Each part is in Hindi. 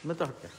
मैं तो हट गया।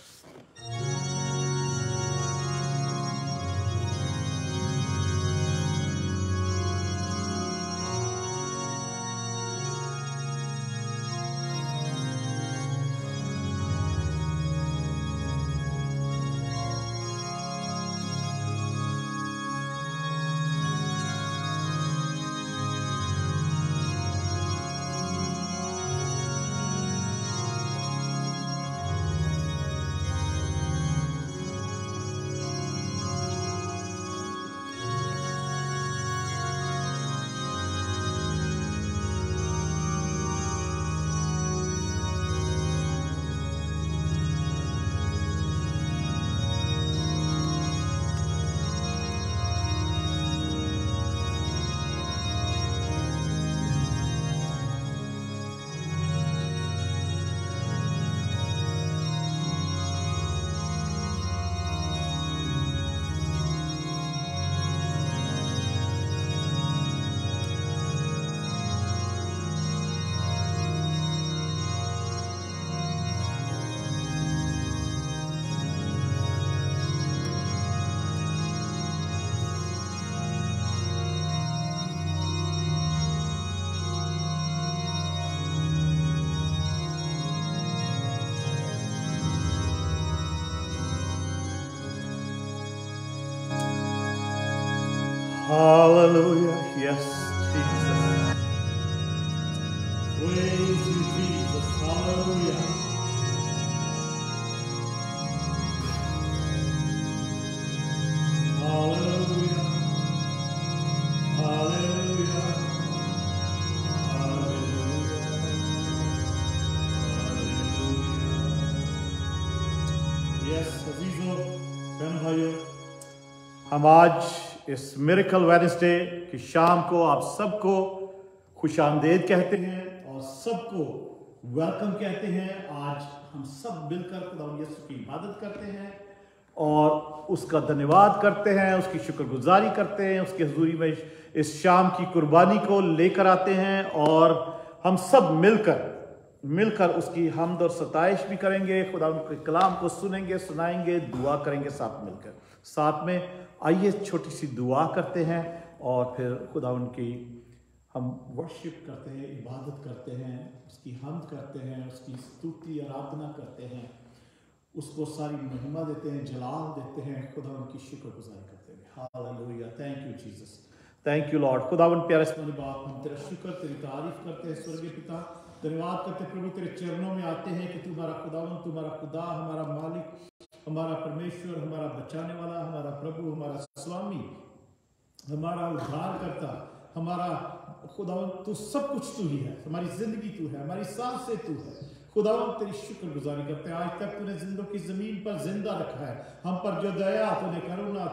Hallelujah. Yes, Jesus. Praise you, Jesus. Hallelujah. Hallelujah. Hallelujah. Hallelujah. Yes, अजीजों, बहन भाइयों, हम आज इस मिरेकल वेडनेसडे की शाम को आप सबको खुशामदीद कहते हैं और सबको वेलकम कहते हैं। आज हम सब मिलकर खुदा यीशु की इबादत करते हैं और उसका धन्यवाद करते हैं, उसकी शुक्रगुजारी करते हैं, उसकी हुजूरी में इस शाम की कुर्बानी को लेकर आते हैं और हम सब मिलकर उसकी हम्द और सताइश भी करेंगे। खुदा के कलाम को सुनेंगे, सुनाएंगे, दुआ करेंगे साथ में आइए छोटी सी दुआ करते हैं और फिर खुदा उनकी हम वर्शिप करते हैं, इबादत करते हैं, उसकी हम्द करते हैं, उसकी स्तुति आराधना करते हैं, उसको सारी महिमा देते हैं, जलाल देते हैं, खुदा उनकी शुक्रगुजारी करते हैं। Hallelujah. Thank you Jesus, thank you Lord. खुदावन प्यारे से बाप, हम तेरा शुक्र, तेरी तारीफ करते हैं स्वर्गीय पिता, धन्यवाद करते प्रभु, तेरे चरणों में आते हैं कि तू हमारा खुदावन, तू हमारा खुदा, हमारा मालिक, हमारा परमेश्वर, हमारा बचाने वाला, हमारा प्रभु, हमारा स्वामी, हमारा उद्धारकर्ता, हमारा खुदावन, तू सब कुछ तू ही है, हमारी जिंदगी तू है, हमारी सांसें तू है। खुदावन तेरी शुक्रगुजारी करते हैं, आज तक तूने जिंदों की जमीन पर जिंदा रखा है, हम पर जो दया, तूने करुणा,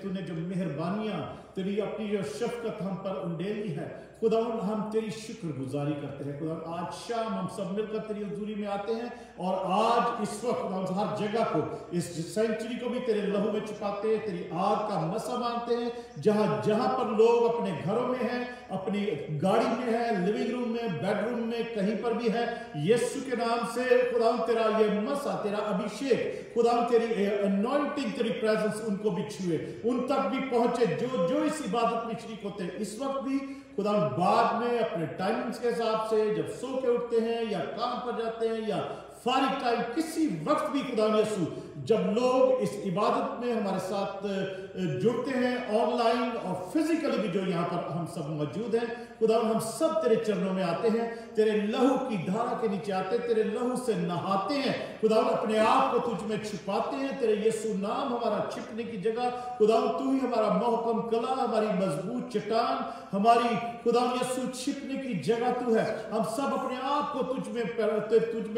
तूने जो मेहरबानियां, तेरी अपनी जो शफकत हम पर उंडेली है, खुदावन हम तेरी शुक्रगुजारी करते हैं। खुदावन आज शाम हम सब मिलकर तेरी हुजूरी में आते हैं और आज इस वक्त हर जगह को, इस सेंचुरी को भी तेरे लहू में छुपाते हैं, तेरी आग का मसा मानते हैं। जहां जहां पर लोग अपने घरों में हैं, अपनी गाड़ी में है, लिविंग रूम में, बेडरूम में, कहीं पर भी है, यीशु के नाम से खुदावन तेरा ये मसा, तेरा अभिषेक, खुदावन तेरी अनॉइंटिंग, तेरी प्रेजेंस उनको भी छुए, उन तक भी पहुंचे जो इस इबादत में शरीक होते हैं। इस वक्त भी खुदा बाद में अपने टाइमिंग्स के हिसाब से जब सो के उठते हैं या काम पर जाते हैं या फारिग टाइम, किसी वक्त भी खुदा यीशु जब लोग इस इबादत में हमारे साथ जुड़ते हैं ऑनलाइन और फिजिकली भी जो यहाँ पर हम सब मौजूद हैं, खुदा हम सब तेरे चरणों में आते हैं, तेरे लहू की धारा के नीचे आते हैं, तेरे लहू से नहाते हैं, खुदा अपने आप को तुझ में छुपाते हैं। तेरे यीशु नाम हमारा छिपने की जगह, खुदा तू ही हमारा महकम कला, हमारी मजबूत चट्टान, हमारी खुदा यीशु छिपने की जगह तू है। हम सब अपने आप को तुझ में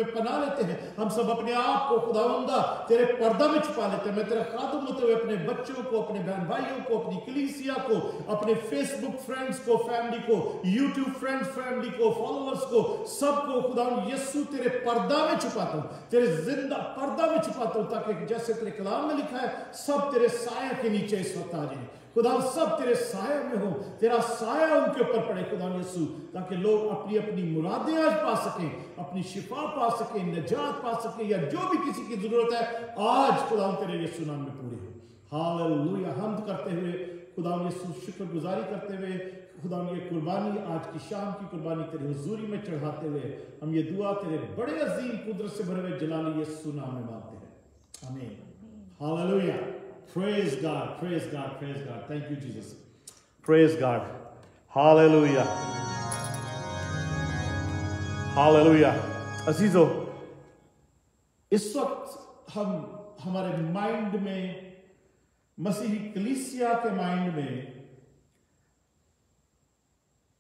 पना लेते हैं, हम सब अपने आप को खुदावंदा तेरे पर्दा में छुपा लेते हैं। मैं तेरा खातम होते हुए अपने बच्चों को, अपने बहन भाइयों को, अपनी कलीसिया को, अपने फेसबुक फ्रेंड्स को, फैमिली को, यूट्यूब फ्रेंड्स फैमिली को, फॉलोअर्स को, सबको खुदा यीशु तेरे पर्दा में छुपाता हूं, तेरे जिंदा पर्दा में छुपाता हूं, ताकि जैसे तेरे कलाम में लिखा है सब तेरे साया के नीचे इस वक्त आ जाए। खुदा सब तेरे साया में हो, तेरा साया उनके ऊपर पड़े खुदा यीशु, ताकि लोग अपनी अपनी मुरादें आज पा सकें, अपनी शिफा पा सकें, निजात पा सकें, या जो भी किसी की जरूरत है आज खुदा तेरे यीशु नाम में पूरी हो। हालेलुया। हम्द करते हुए खुदा यीशु, शुक्रगुजारी करते हुए खुदा ये कुर्बानी, आज की शाम की कुर्बानी तेरी हुजूरी में चढ़ाते हुए हम ये दुआ तेरे बड़े अजीम कुदरत से भरे हुए जलाली यीशु नाम में मांगते हैं, आमीन। Hallelujah. Praise God, praise God, praise God. Thank you, Jesus. Praise God. Hallelujah. Hallelujah. अजीजों, इस वक्त हम हमारे माइंड में, मसीही कलीसिया के माइंड में,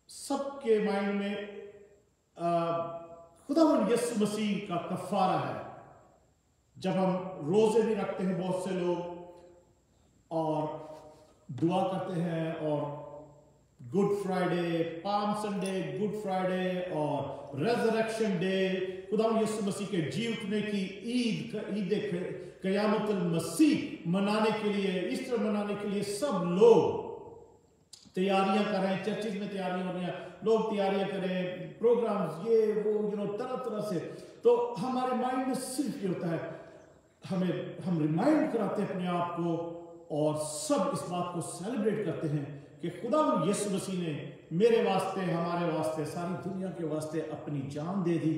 सबके माइंड में खुदावंद यीशु मसीह का कफारा है। जब हम रोजे भी रखते हैं बहुत से लोग और दुआ करते हैं, और good Friday, palm Sunday, good Friday और रेजरेक्शन डे, खुदावंद यीशु मसीह के जी उठने की ईद क़यामतुल मसीह मनाने के लिए, ईस्टर मनाने के लिए सब लोग तैयारियां कर रहे हैं। चर्चिज में तैयारियां हो रही हैं, लोग तैयारियां कर रहे हैं, प्रोग्राम्स ये वो तरह तरह से। तो हमारे माइंड में सिर्फ ये होता है, हम रिमाइंड कराते हैं अपने आप को, और सब इस बात को सेलिब्रेट करते हैं कि खुदा यीशु मसीह ने मेरे वास्ते, हमारे वास्ते, सारी दुनिया के वास्ते अपनी जान दे दी,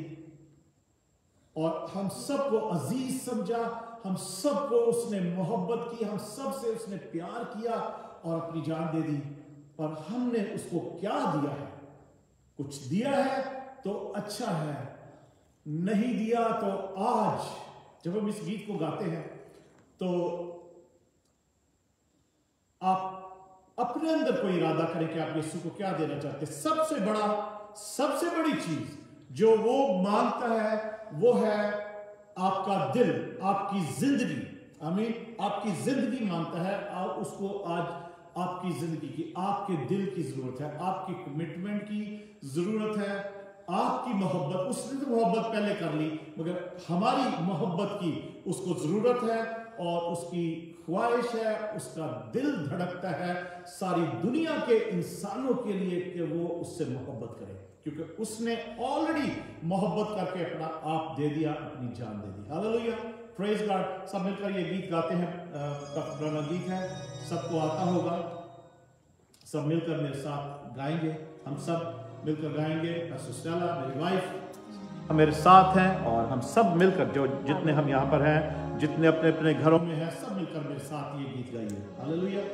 और हम सबको अजीज समझा, हम सबको उसने मोहब्बत की, हम सब से उसने प्यार किया और अपनी जान दे दी। और हमने उसको क्या दिया है? कुछ दिया है तो अच्छा है, नहीं दिया तो आज जब हम इस गीत को गाते हैं तो आप अपने अंदर कोई इरादा करें कि आप यीशु को क्या देना चाहते हैं। सबसे बड़ी चीज जो वो मांगता है वो है आपका दिल, आपकी जिंदगी। आमीन। आपकी जिंदगी मांगता है, आप उसको आज आपकी जिंदगी की, आपके दिल की जरूरत है, आपकी कमिटमेंट की जरूरत है, आपकी मोहब्बत। उसने तो मोहब्बत पहले कर ली, मगर हमारी मोहब्बत की उसको जरूरत है, और उसकी ख्वाहिश है, उसका दिल धड़कता है सारी दुनिया के इंसानों के लिए कि वो उससे मोहब्बत करे, क्योंकि उसने ऑलरेडी मोहब्बत करके अपना आप दे दिया, अपनी जान दे दी। Hallelujah, praise God. सब मिलकर ये गीत गाते हैं, काफी पुराना गीत है, सबको आता होगा। सब मिलकर मेरे साथ गाएंगे, हम सब मिलकर गाएंगे। सुस्टेला मेरी वाइफ मेरे साथ हैं, और हम सब मिलकर, जो जितने हम यहाँ पर हैं, जितने अपने अपने घरों में हैं, सब मिलकर मेरे साथ ये गीत गाइए। हालेलुया।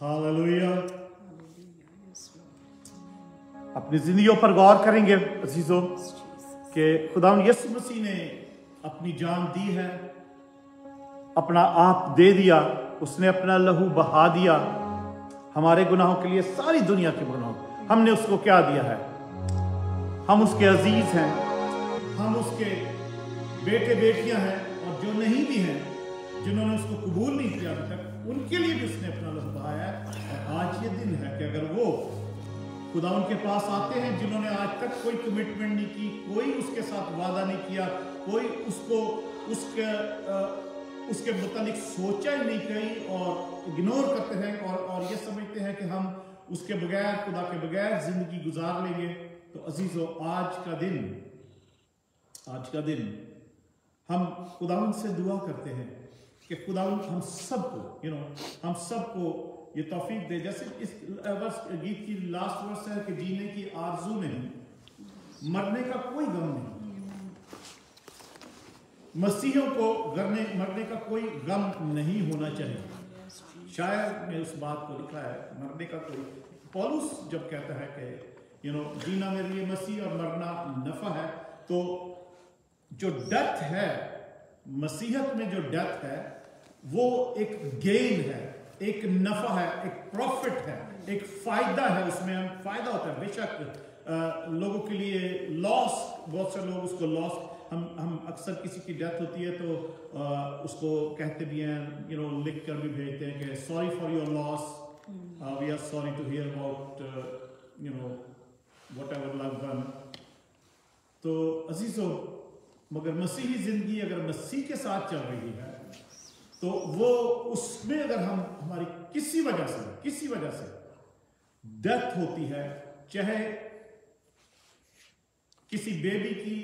हालेलुया। अपनी जिंदगियों पर गौर करेंगे अजीजों कि खुदावंद यीशु मसीह ने अपनी जान दी है, अपना आप दे दिया, उसने अपना लहू बहा दिया हमारे गुनाहों के लिए, सारी दुनिया के गुनाहों। हमने उसको क्या दिया है? हम उसके अजीज हैं, हम उसके बेटे बेटियां हैं, और जो नहीं भी हैं, जिन्होंने उसको कबूल नहीं किया अभी तक, उनके लिए भी उसने अपना लहू बहाया है। और आज ये दिन है कि अगर वो खुदा उनके पास आते हैं जिन्होंने आज तक कोई कमिटमेंट नहीं की, कोई उसके साथ वादा नहीं किया, कोई उसको उसके मुतालिक सोचा ही नहीं कहीं, और इग्नोर करते हैं और ये समझते हैं कि हम उसके बगैर, खुदा के बगैर जिंदगी गुजार लेंगे। तो अजीजों, आज का दिन हम खुदावंद से दुआ करते हैं कि खुदावंद हम सबको हम सबको ये तौफीक दे, जैसे इस गीत की लास्ट वर्स है कि जीने की आरजू नहीं, मरने का कोई गम नहीं। मसीहों को मरने का कोई गम नहीं होना चाहिए। शायद में उस बात को लिखा है, मरने का कोई, पौलुस जब कहता है कि जीना मेरे लिए मसीह और मरना नफा है, तो जो डेथ है, मसीहत में जो डेथ है, वो एक गेन है, एक नफा है, एक प्रॉफिट है, एक फायदा है, उसमें हम फायदा होता है। बेशक लोगों के लिए लॉस, बहुत से लोग उसको लॉस, हम अक्सर किसी की डेथ होती है तो उसको कहते भी हैं, लिख कर भी भेजते हैं कि sorry for your loss, we are sorry to hear about whatever loved one. तो अजीजों, मगर मसीही जिंदगी अगर मसीह के साथ चल रही है, तो वो उसमें अगर हमारी किसी वजह से डेथ होती है, चाहे किसी बेबी की,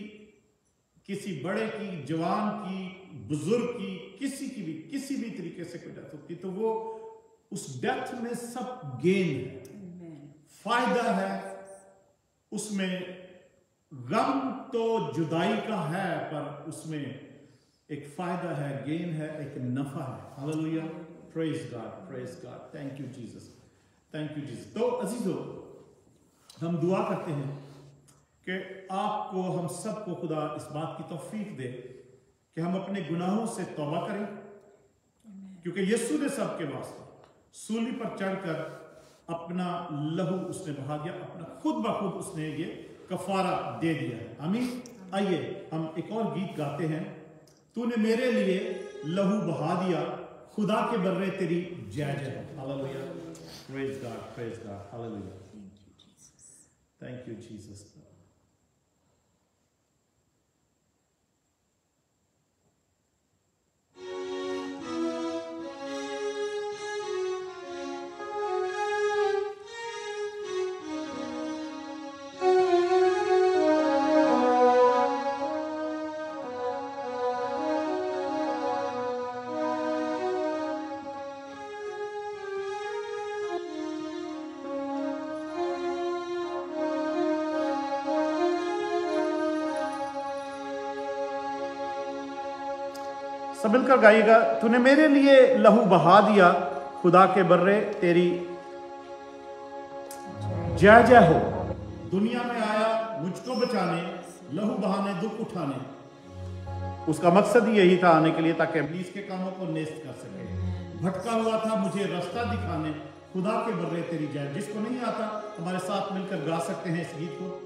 किसी बड़े की, जवान की, बुजुर्ग की, किसी भी तरीके से कोई डेथ होती, तो वो उस डेथ में सब गेन है, फायदा है, उसमें गम तो जुदाई का है, पर उसमें एक फायदा है, गेन है, एक नफा है। Hallelujah, praise God, thank you Jesus. तो अजीजों, हम दुआ करते हैं कि आपको, हम सबको खुदा इस बात की तौफीक दे कि हम अपने गुनाहों से तौबा करें, क्योंकि यीशु ने सबके वास्ते सूली पर चढ़कर अपना लहू उसने बहा दिया, अपना खुद ब खुद उसने ये कफारा दे दिया है। आमीन। आइए हम एक और गीत गाते हैं, तूने मेरे लिए लहू बहा दिया, खुदा के बर्रे तेरी जय जय। Hallelujah, praise God, hallelujah, thank you Jesus. सब मिलकर गाइएगा, तूने मेरे लिए लहू बहा दिया, खुदा के बर्रे तेरी जय जय हो। दुनिया में आया मुझको बचाने, लहू बहाने, दुख उठाने। उसका मकसद ही यही था आने के लिए, ताकि इब्लीस के कामों को नेस्त कर सके। भटका हुआ था मुझे रास्ता दिखाने, खुदा के बर्रे तेरी जय। जिसको नहीं आता हमारे साथ मिलकर गा सकते हैं इस गीत को।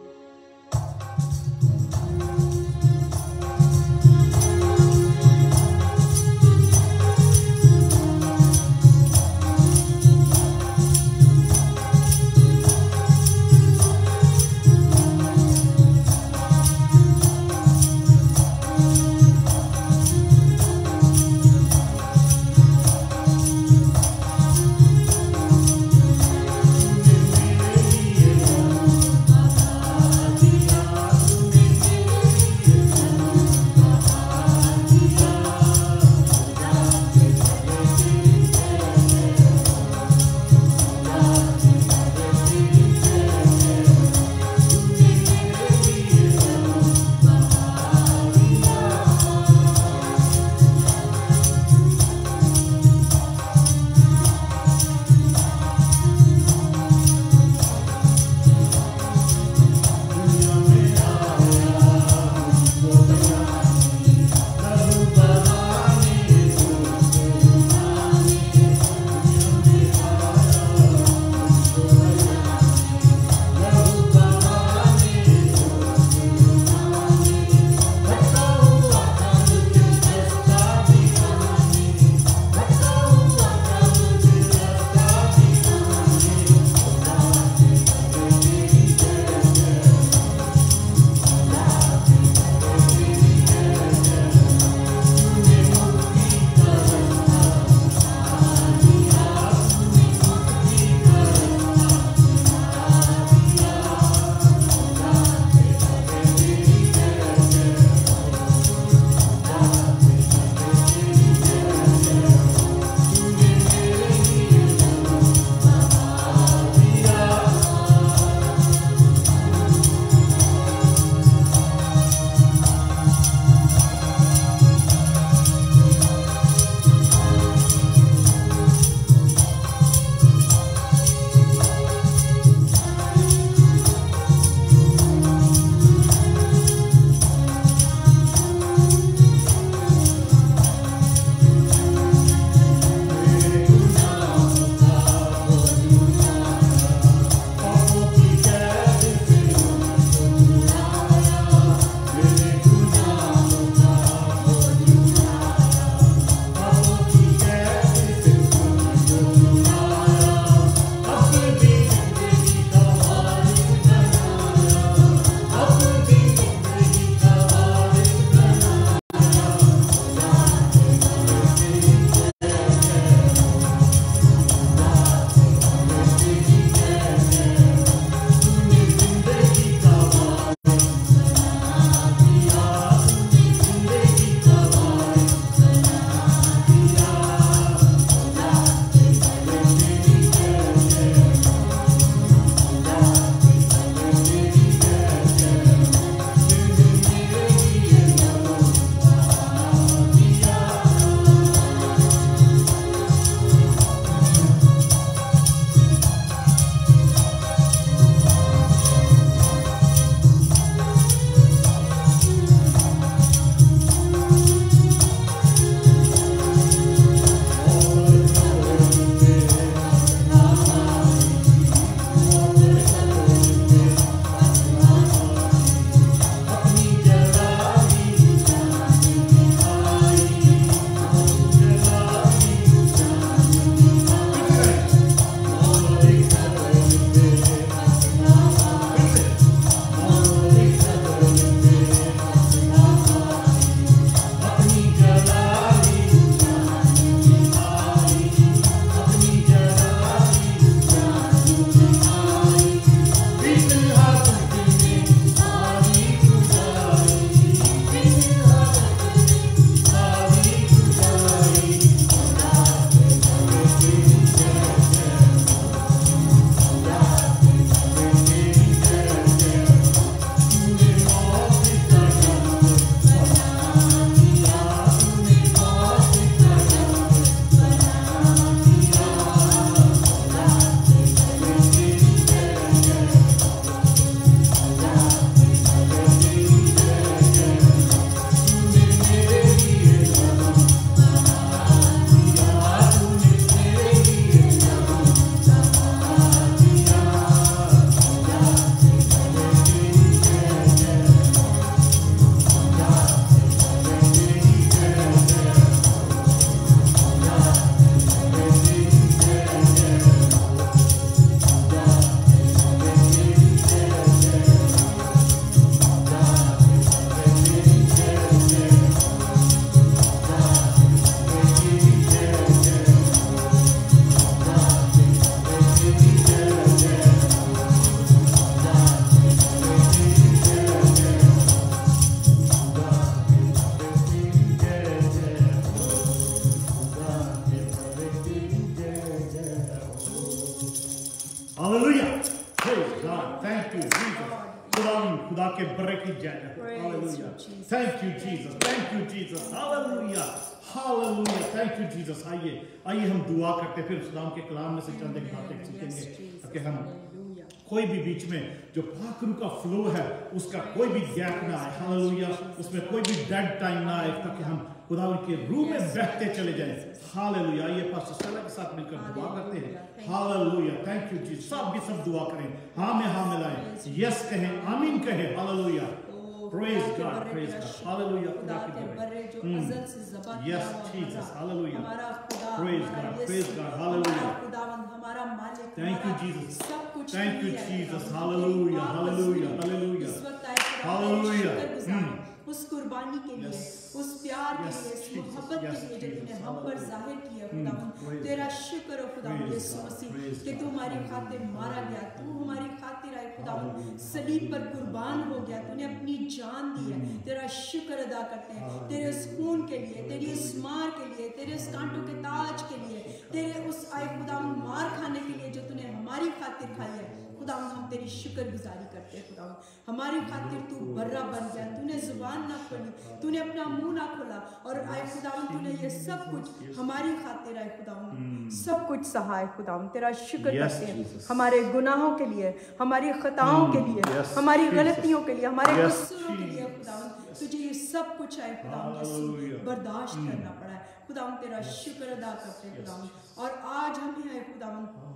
Hallelujah, praise God, thank you Jesus. खुदा के बर्रे की जय। Hallelujah, thank you Jesus, thank you Jesus. Hallelujah, hallelujah, thank you Jesus. आइए हम दुआ करते फिर खुदा के कलाम में से चंद एक बातें सीखेंगे ताकि हम कोई भी बीच में जो पाक रूह का फ्लो है उसका कोई भी गैप ना आए। हालेलुया, उसमें कोई भी डेड टाइम ना आए ताकि हम खुदा के रूह में बहते चले जाएं। हालेलुया, ये पास्टर स्टेला के साथ मिलकर दुआ करते हैं। हालेलुया, थैंक यू जी। सब दुआ करें, हाँ में हाँ मिलाएं, यस कहें, आमीन कहें। Hallelujah, praise God, praise God. Hallelujah, खुदा की बर्रे जो अज़ल से ज़बा किया हुआ जीसस। हालेलुया, हमारा खुदा, praise God, praise God. Hallelujah, खुदावंद हमारा मालिक, थैंक यू जीसस, सब कुछ, thank you Jesus. Hallelujah, hallelujah, hallelujah, इस वक्त आए हालेलुया, उस कुर्बानी के लिए, उस प्यार के लिए, इस मोहब्बत के लिए जो तूने हम पर जाहिर किया खुदावंद। तेरा शुक्र हो खुदावंद यीशु मसीह कि तू हमारी खातिर मारा गया, तू हमारी खातिर आए खुदावंद, सलीब पर कुर्बान हो गया, तूने अपनी जान दी है। तेरा शुक्र अदा करते हैं तेरे उस खून के लिए, तेरी उस मार के लिए, तेरे उस कांटों के ताज के लिए, तेरे उस आए खुदावंद मार खाने के लिए जो तूने हमारी खातिर खाई है। खुदावंद हम तेरी शुक्रगुजारी करते हैं खुदावंद, हमारी खातिर तू बर्रा बन गया, तूने जुबान ना खोली, तूने अपना मुंह ना खोला और आए खुदावंद तूने ये सब कुछ हमारी खातिर आए खुदावंद सब कुछ सहा है खुदावंद। तेरा शुक्र करते हैं हमारे गुनाहों के लिए, हमारी खताओं के लिए, हमारी गलतियों के लिए, हमारे कसूरों के लिए खुदावंद। तुझे ये सब कुछ आए खुदावंद यीशु बर्दाश्त करना पड़ा है खुदावंद। तेरा शुक्र अदा करते हैं खुदावंद। और आज हम ही आए खुदावंद,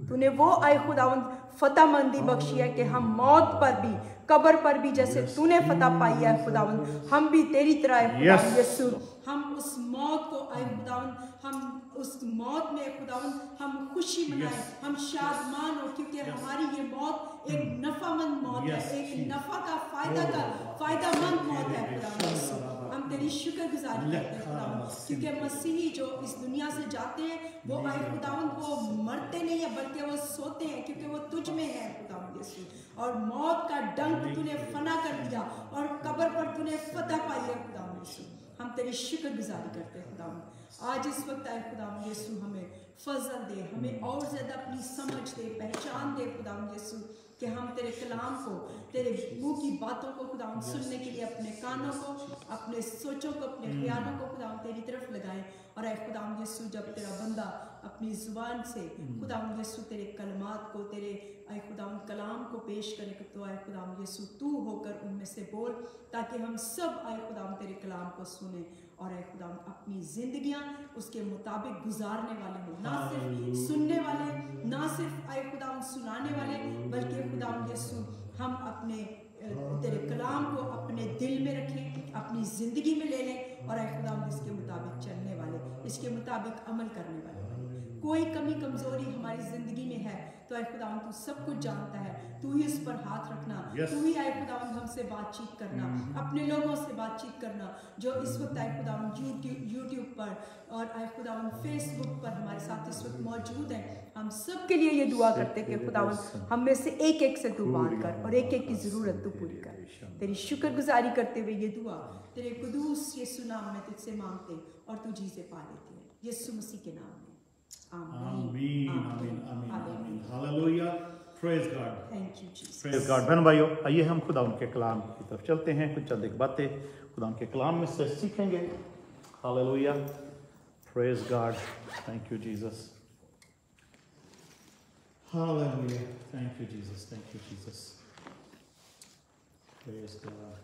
तूने वो आए खुदावंद फतहमंदी बख्शी है कि हम मौत पर भी, कब्र पर भी जैसे तूने फतह पाई है खुदावंद, हम भी तेरी तरह है खुदावंद यीशु। हम उस मौत को आए खुदावंद, हम उस मौत में खुदावंद हम खुशी मनाएं, हम शादमान हो, क्योंकि हमारी ये मौत एक नफामंद मौत है, एक नफा का फायदामंद मौत है खुदावंद। हम तेरी शुक्रगुजारी करते हैं खुदावंद, क्योंकि मसीही जो इस दुनिया से जाते हैं वो आए खुदावंद वो मरते नहीं है बल्कि वो सोते हैं, क्योंकि वो तुझ में है खुदावंद यीशु। और मौत का डंक तूने फना कर दिया और कब्र पर तूने फतह पाई है खुदावंद यीशु। हम तेरी शुक्रगुजारी करते हैं खुदावंद। आज इस वक्त आए खुदावंद यीशु, हमें फजल दे, हमें और ज्यादा अपनी समझ दे, पहचान दे खुदावंद यीशु, कि हम तेरे कलाम को, तेरे मुंह की बातों को खुदावंद सुनने के लिए अपने कानों को, अपने सोचों को, अपने ख्यालों को खुदावंद तेरी तरफ लगाएं। और ऐ खुदावंद यीशु जब तेरा बंदा अपनी जुबान से खुदावंद यीशु तेरे कलमात को, तेरे ऐ खुदावंद कलाम को पेश करे, तो ऐ खुदावंद यीशु तू होकर उनमें से बोल, ताकि हम सब ऐ खुदावंद तेरे कलाम को सुने और ऐ खुदावंद अपनी जिंदगियां उसके मुताबिक गुजारने वाले हो, ना सिर्फ सुनने वाले, ना सिर्फ ऐ खुदावंद सुनाने वाले, बल्कि खुदावंद यीशु हम अपने तेरे कलाम को अपने दिल में रखें, अपनी जिंदगी में ले लें और ऐ खुदावंद इसके मुताबिक चलने वाले, इसके मुताबिक अमल करने वाले। कोई कमी कमजोरी हमारी जिंदगी में है तो ऐ खुदावंद तू सब कुछ जानता है, तू ही इस पर हाथ रखना, तू ही ऐ खुदावंद हमसे बातचीत करना, अपने लोगों से बातचीत करना जो इस वक्त ऐ खुदावंद यूट्यूब पर और ऐ खुदावंद फेसबुक पर हमारे साथ इस वक्त मौजूद है। हम सब के लिए ये दुआ करते कि खुदावंद हम में से एक एक से तू बात कर और एक एक की जरूरत तू पूरी कर। तेरी शुक्रगुजारी करते हुए ये दुआ तेरे कुदूस यीशु नाम में तुझसे मांगते और तू जी से पा लेते हैं, यीशु मसीह के नाम में। आमीन, आमीन, आमीन, आमीन। Hallelujah, praise God, thank you Jesus. Praise God. बहन भाइयों, आइए हम खुदा उनके कलाम की तरफ चलते हैं, कुछ चंद एक बातें खुदा उनके कलाम में से सीखेंगे। Hallelujah, praise God, thank you Jesus. Hallelujah, thank you Jesus, thank you Jesus, praise God,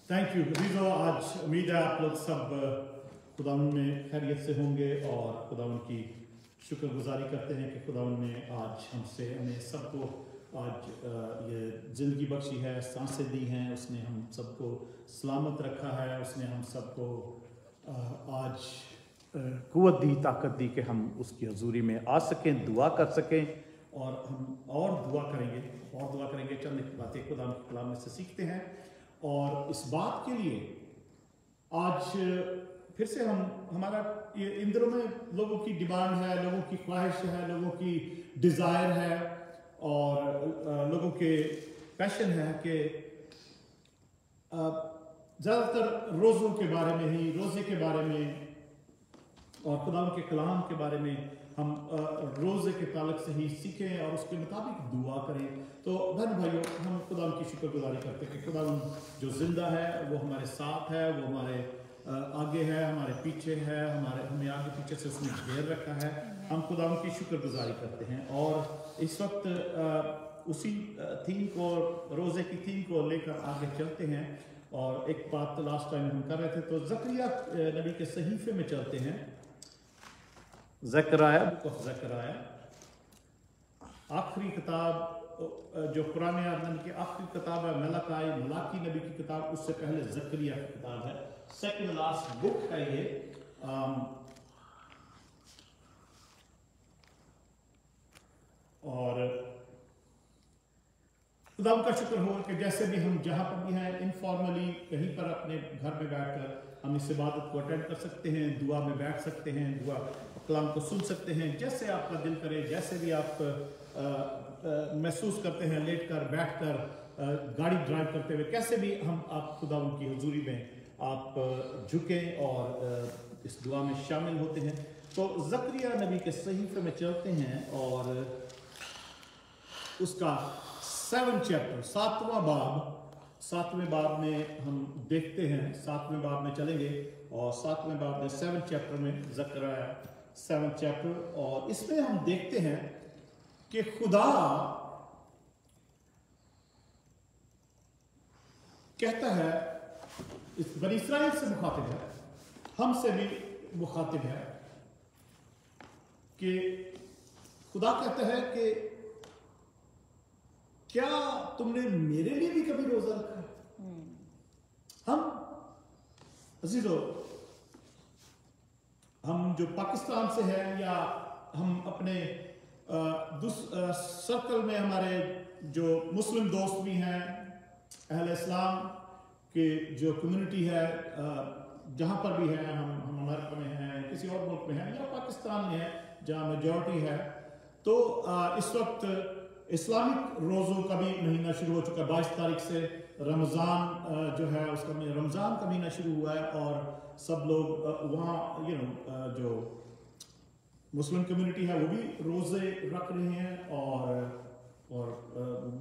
thank you. अजीजों, आज उम्मीद है आप लोग सब खुदावन में खैरियत से होंगे और खुदावन की शुक्रगुजारी करते हैं कि खुदावन ने आज हमें सबको आज ये ज़िंदगी बख्शी है, सांसें दी हैं, उसने हम सबको सलामत रखा है, उसने हम सबको आज क़ुव्वत दी, ताकत दी कि हम उसकी हजूरी में आ सकें, दुआ कर सकें और हम और दुआ करेंगे। चंद एक बातें खुदावन के कलाम में से सीखते हैं और इस बात के लिए आज फिर से हमारा ये इन दिनों में लोगों की डिमांड है, लोगों की ख्वाहिश है, लोगों की डिज़ायर है और लोगों के पैशन है कि ज़्यादातर रोज़ों के बारे में ही, रोज़े के बारे में और खुदा के कलाम के बारे में हम रोज़े के ताल्लुक से ही सीखें और उसके मुताबिक दुआ करें। तो बहन भाइयों, हम खुदा की शुक्रगुजारी करते हैं कि खुदा जो जिंदा है वो हमारे साथ है, वो हमारे आगे है, हमारे पीछे है, हमें आगे पीछे से उसने घेर रखा है। हम खुदा की शुक्रगुजारी करते हैं। और इस वक्त उसी थीम को, रोज़े की थीम को लेकर आगे चलते हैं। और एक बात लास्ट टाइम हम कर रहे थे, तो ज़करिया नबी के सहीफे में चलते हैं। ज़कराया, बुक ऑफ ज़कराया, आखिरी किताब जो पुराने आदमी की आखिरी किताब है, मलाकी नबी की किताब, उससे पहले ज़करिया की किताब है। सेकंड लास्ट बुक है ये। और खुदा का शुक्र हो कि जैसे भी हम जहाँ पर भी हैं, इनफॉर्मली कहीं पर अपने घर में बैठकर हम इस इबादत को अटेंड कर सकते हैं, दुआ में बैठ सकते हैं, दुआ कलाम को सुन सकते हैं, जैसे आपका दिल करे, जैसे भी आप महसूस करते हैं, लेट कर, बैठ कर, गाड़ी ड्राइव करते हुए, कैसे भी आप खुदा उनकी हुजूरी में आप झुकें और इस दुआ में शामिल होते हैं। तो ज़करिया नबी के सहीफे में चलते हैं और उसका 7 चैप्टर, 7वें बाब में हम देखते हैं, 7वें बाब में चलेंगे और 7वें बाब में 7 चैप्टर में ज़करिया 7 चैप्टर, और इसमें हम देखते हैं कि खुदा कहता है, इस बनी इस्राएल से मुखातिब है, हमसे भी मुखातिब है, कि खुदा कहता है कि क्या तुमने मेरे लिए भी कभी रोजा रखा है? हम अजीजों, हम जो पाकिस्तान से हैं या हम अपने सर्कल में हमारे जो मुस्लिम दोस्त भी हैं, अहले इस्लाम की जो कम्युनिटी है, जहाँ पर भी है, हम अमेरिका में हैं, किसी और मुल्क में हैं या पाकिस्तान में है जहाँ मेजॉरिटी है, तो इस वक्त इस्लामिक रोज़ों का भी महीना शुरू हो चुका है। 22 तारीख से रमज़ान जो है उसका रमज़ान का महीना शुरू हुआ है और सब लोग वहाँ जो मुस्लिम कम्युनिटी है वो भी रोज़े रख रहे हैं और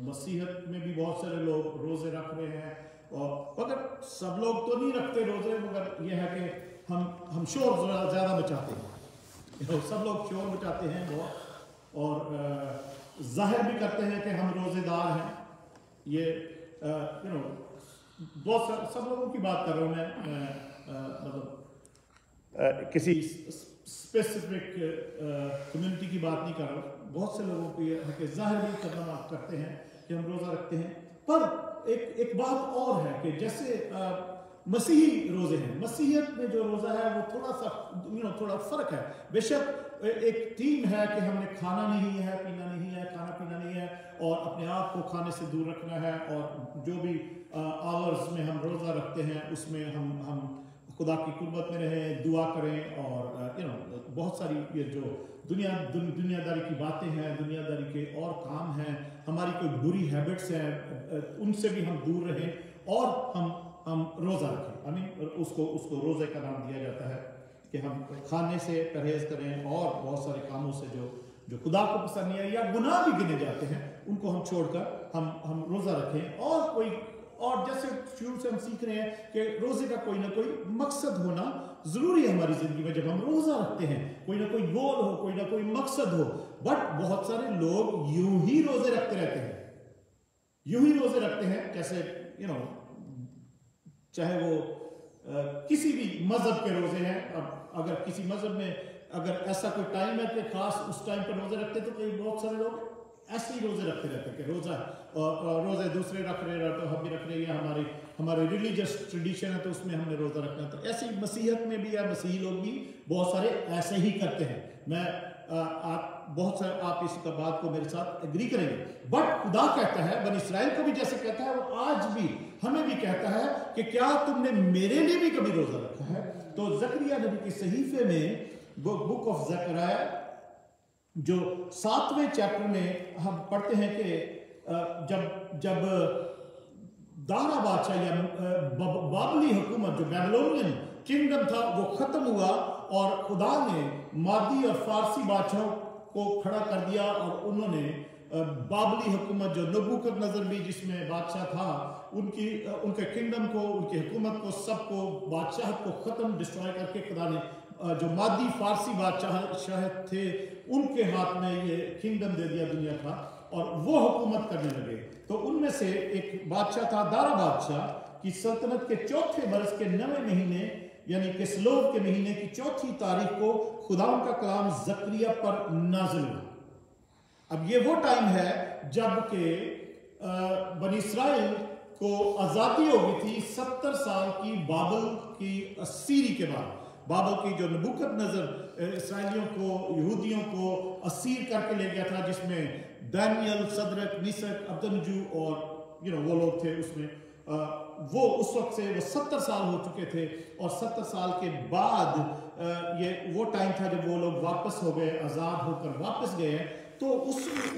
मसीहत में भी बहुत सारे लोग रोज़े रख रहे हैं। और मगर सब लोग तो नहीं रखते रोज़े, मगर ये है कि हम शोर ज़्यादा मचाते हैं, सब लोग शोर मचाते हैं बहुत, और जाहिर भी करते हैं कि हम रोज़ेदार हैं। ये बहुत सब लोगों की बात कर रहा हूँ मैं, मतलब किसी स्पेसिफिक कम्युनिटी की बात नहीं कर रहा हूँ। बहुत से लोगों को ये है कि जाहिर भी करना करते हैं कि हम रोज़ा रखते हैं। पर एक बात और है कि जैसे मसीही रोज़े हैं, मसीहियत में जो रोज़ा है वो थोड़ा सा थोड़ा फ़र्क है। बेशक एक थीम है कि हमने खाना नहीं है, पीना नहीं है, खाना पीना नहीं है, और अपने आप को खाने से दूर रखना है, और जो भी आवर्स में हम रोज़ा रखते हैं उसमें हम खुदा की कुर्बत में रहें, दुआ करें, और बहुत सारी ये जो दुनियादारी की बातें हैं, दुनियादारी के और काम हैं, हमारी कोई बुरी हैबिट्स हैं, उनसे भी हम दूर रहें और हम रोज़ा रखें। उसको रोज़े का नाम दिया जाता है कि हम खाने से परहेज करें और बहुत सारे कामों से जो खुदा को पसंद नहीं है या गुनाह भी गिने जाते हैं उनको हम छोड़कर हम रोज़ा रखें। और जैसे शुरू से हम सीख रहे हैं कि रोज़े का कोई ना कोई मकसद होना ज़रूरी है हमारी ज़िंदगी में। जब हम रोज़ा रखते हैं, कोई ना कोई गोल हो, कोई ना कोई मकसद हो। बट बहुत सारे लोग यूं ही रोज़े रखते रहते हैं, यूं ही रोज़े रखते हैं, जैसे चाहे वो किसी भी मजहब के रोज़े हैं। अब अगर किसी मजहब में अगर ऐसा कोई टाइम है कि खास उस टाइम पर रोज़े रखते, तो कई बहुत सारे लोग ऐसे ही रोज़े रखते रहते कि रोज़े दूसरे रख रहे तो हम भी रख रहे हैं, हमारे रिलीजियस ट्रेडिशन है तो उसमें हमने रोज़ा रखना। तो ऐसे ही मसीहत में भी या मसीही लोग भी बहुत सारे ऐसे ही करते हैं। आप इस बात को मेरे साथ एग्री करेंगे। बट खुदा कहता है, बनी इस्राएल को भी जैसे कहता है, वो आज भी हमें भी कहता है कि क्या तुमने मेरे लिए भी कभी रोज़ा रखा है? तो ज़करिया नबी के सहीफे में, बुक ऑफ ज़करिया जो 7वें चैप्टर में हम पढ़ते हैं कि जब दारा बादशाह या बाबली हुकूमत, जो बैबिलोनियन किंगडम था, वो खत्म हुआ और खुदा ने मादी और फारसी बादशाहों को खड़ा कर दिया और उन्होंने बाबली हुकूमत जो नबूकदनेस्सर भी जिसमें बादशाह था उनके किंगडम को, उनकी हुकूमत को, सबको, बादशाह को ख़त्म डिस्ट्रॉय करके खुदा ने जो मादी फारसी बादशाह थे उनके हाथ में ये किंगडम दे दिया दुनिया का और वो हुकूमत करने लगे। तो उनमें से एक बादशाह था दारा बादशाह की सल्तनत के चौथे बरस के 9वें महीने यानी किस्लोव के महीने की 4 तारीख को खुदा का कलाम जकरिया पर नाज़िल हुआ। अब ये वो टाइम है जब के बनी इस्राइल को आज़ादी हो गई थी 70 साल की बाबल की असीरी के बाद। बाबल की जो नबूकदनेस्सर इसराइलियों को, यहूदियों को असीर करके ले गया था, जिसमें दानियल, सदरक, मिशक, अबदनजू और वो लोग थे उसमें। वो उस वक्त से वो 70 साल हो चुके थे और 70 साल के बाद ये वो टाइम था जब वो लोग वापस हो गए, आज़ाद होकर वापस गए। तो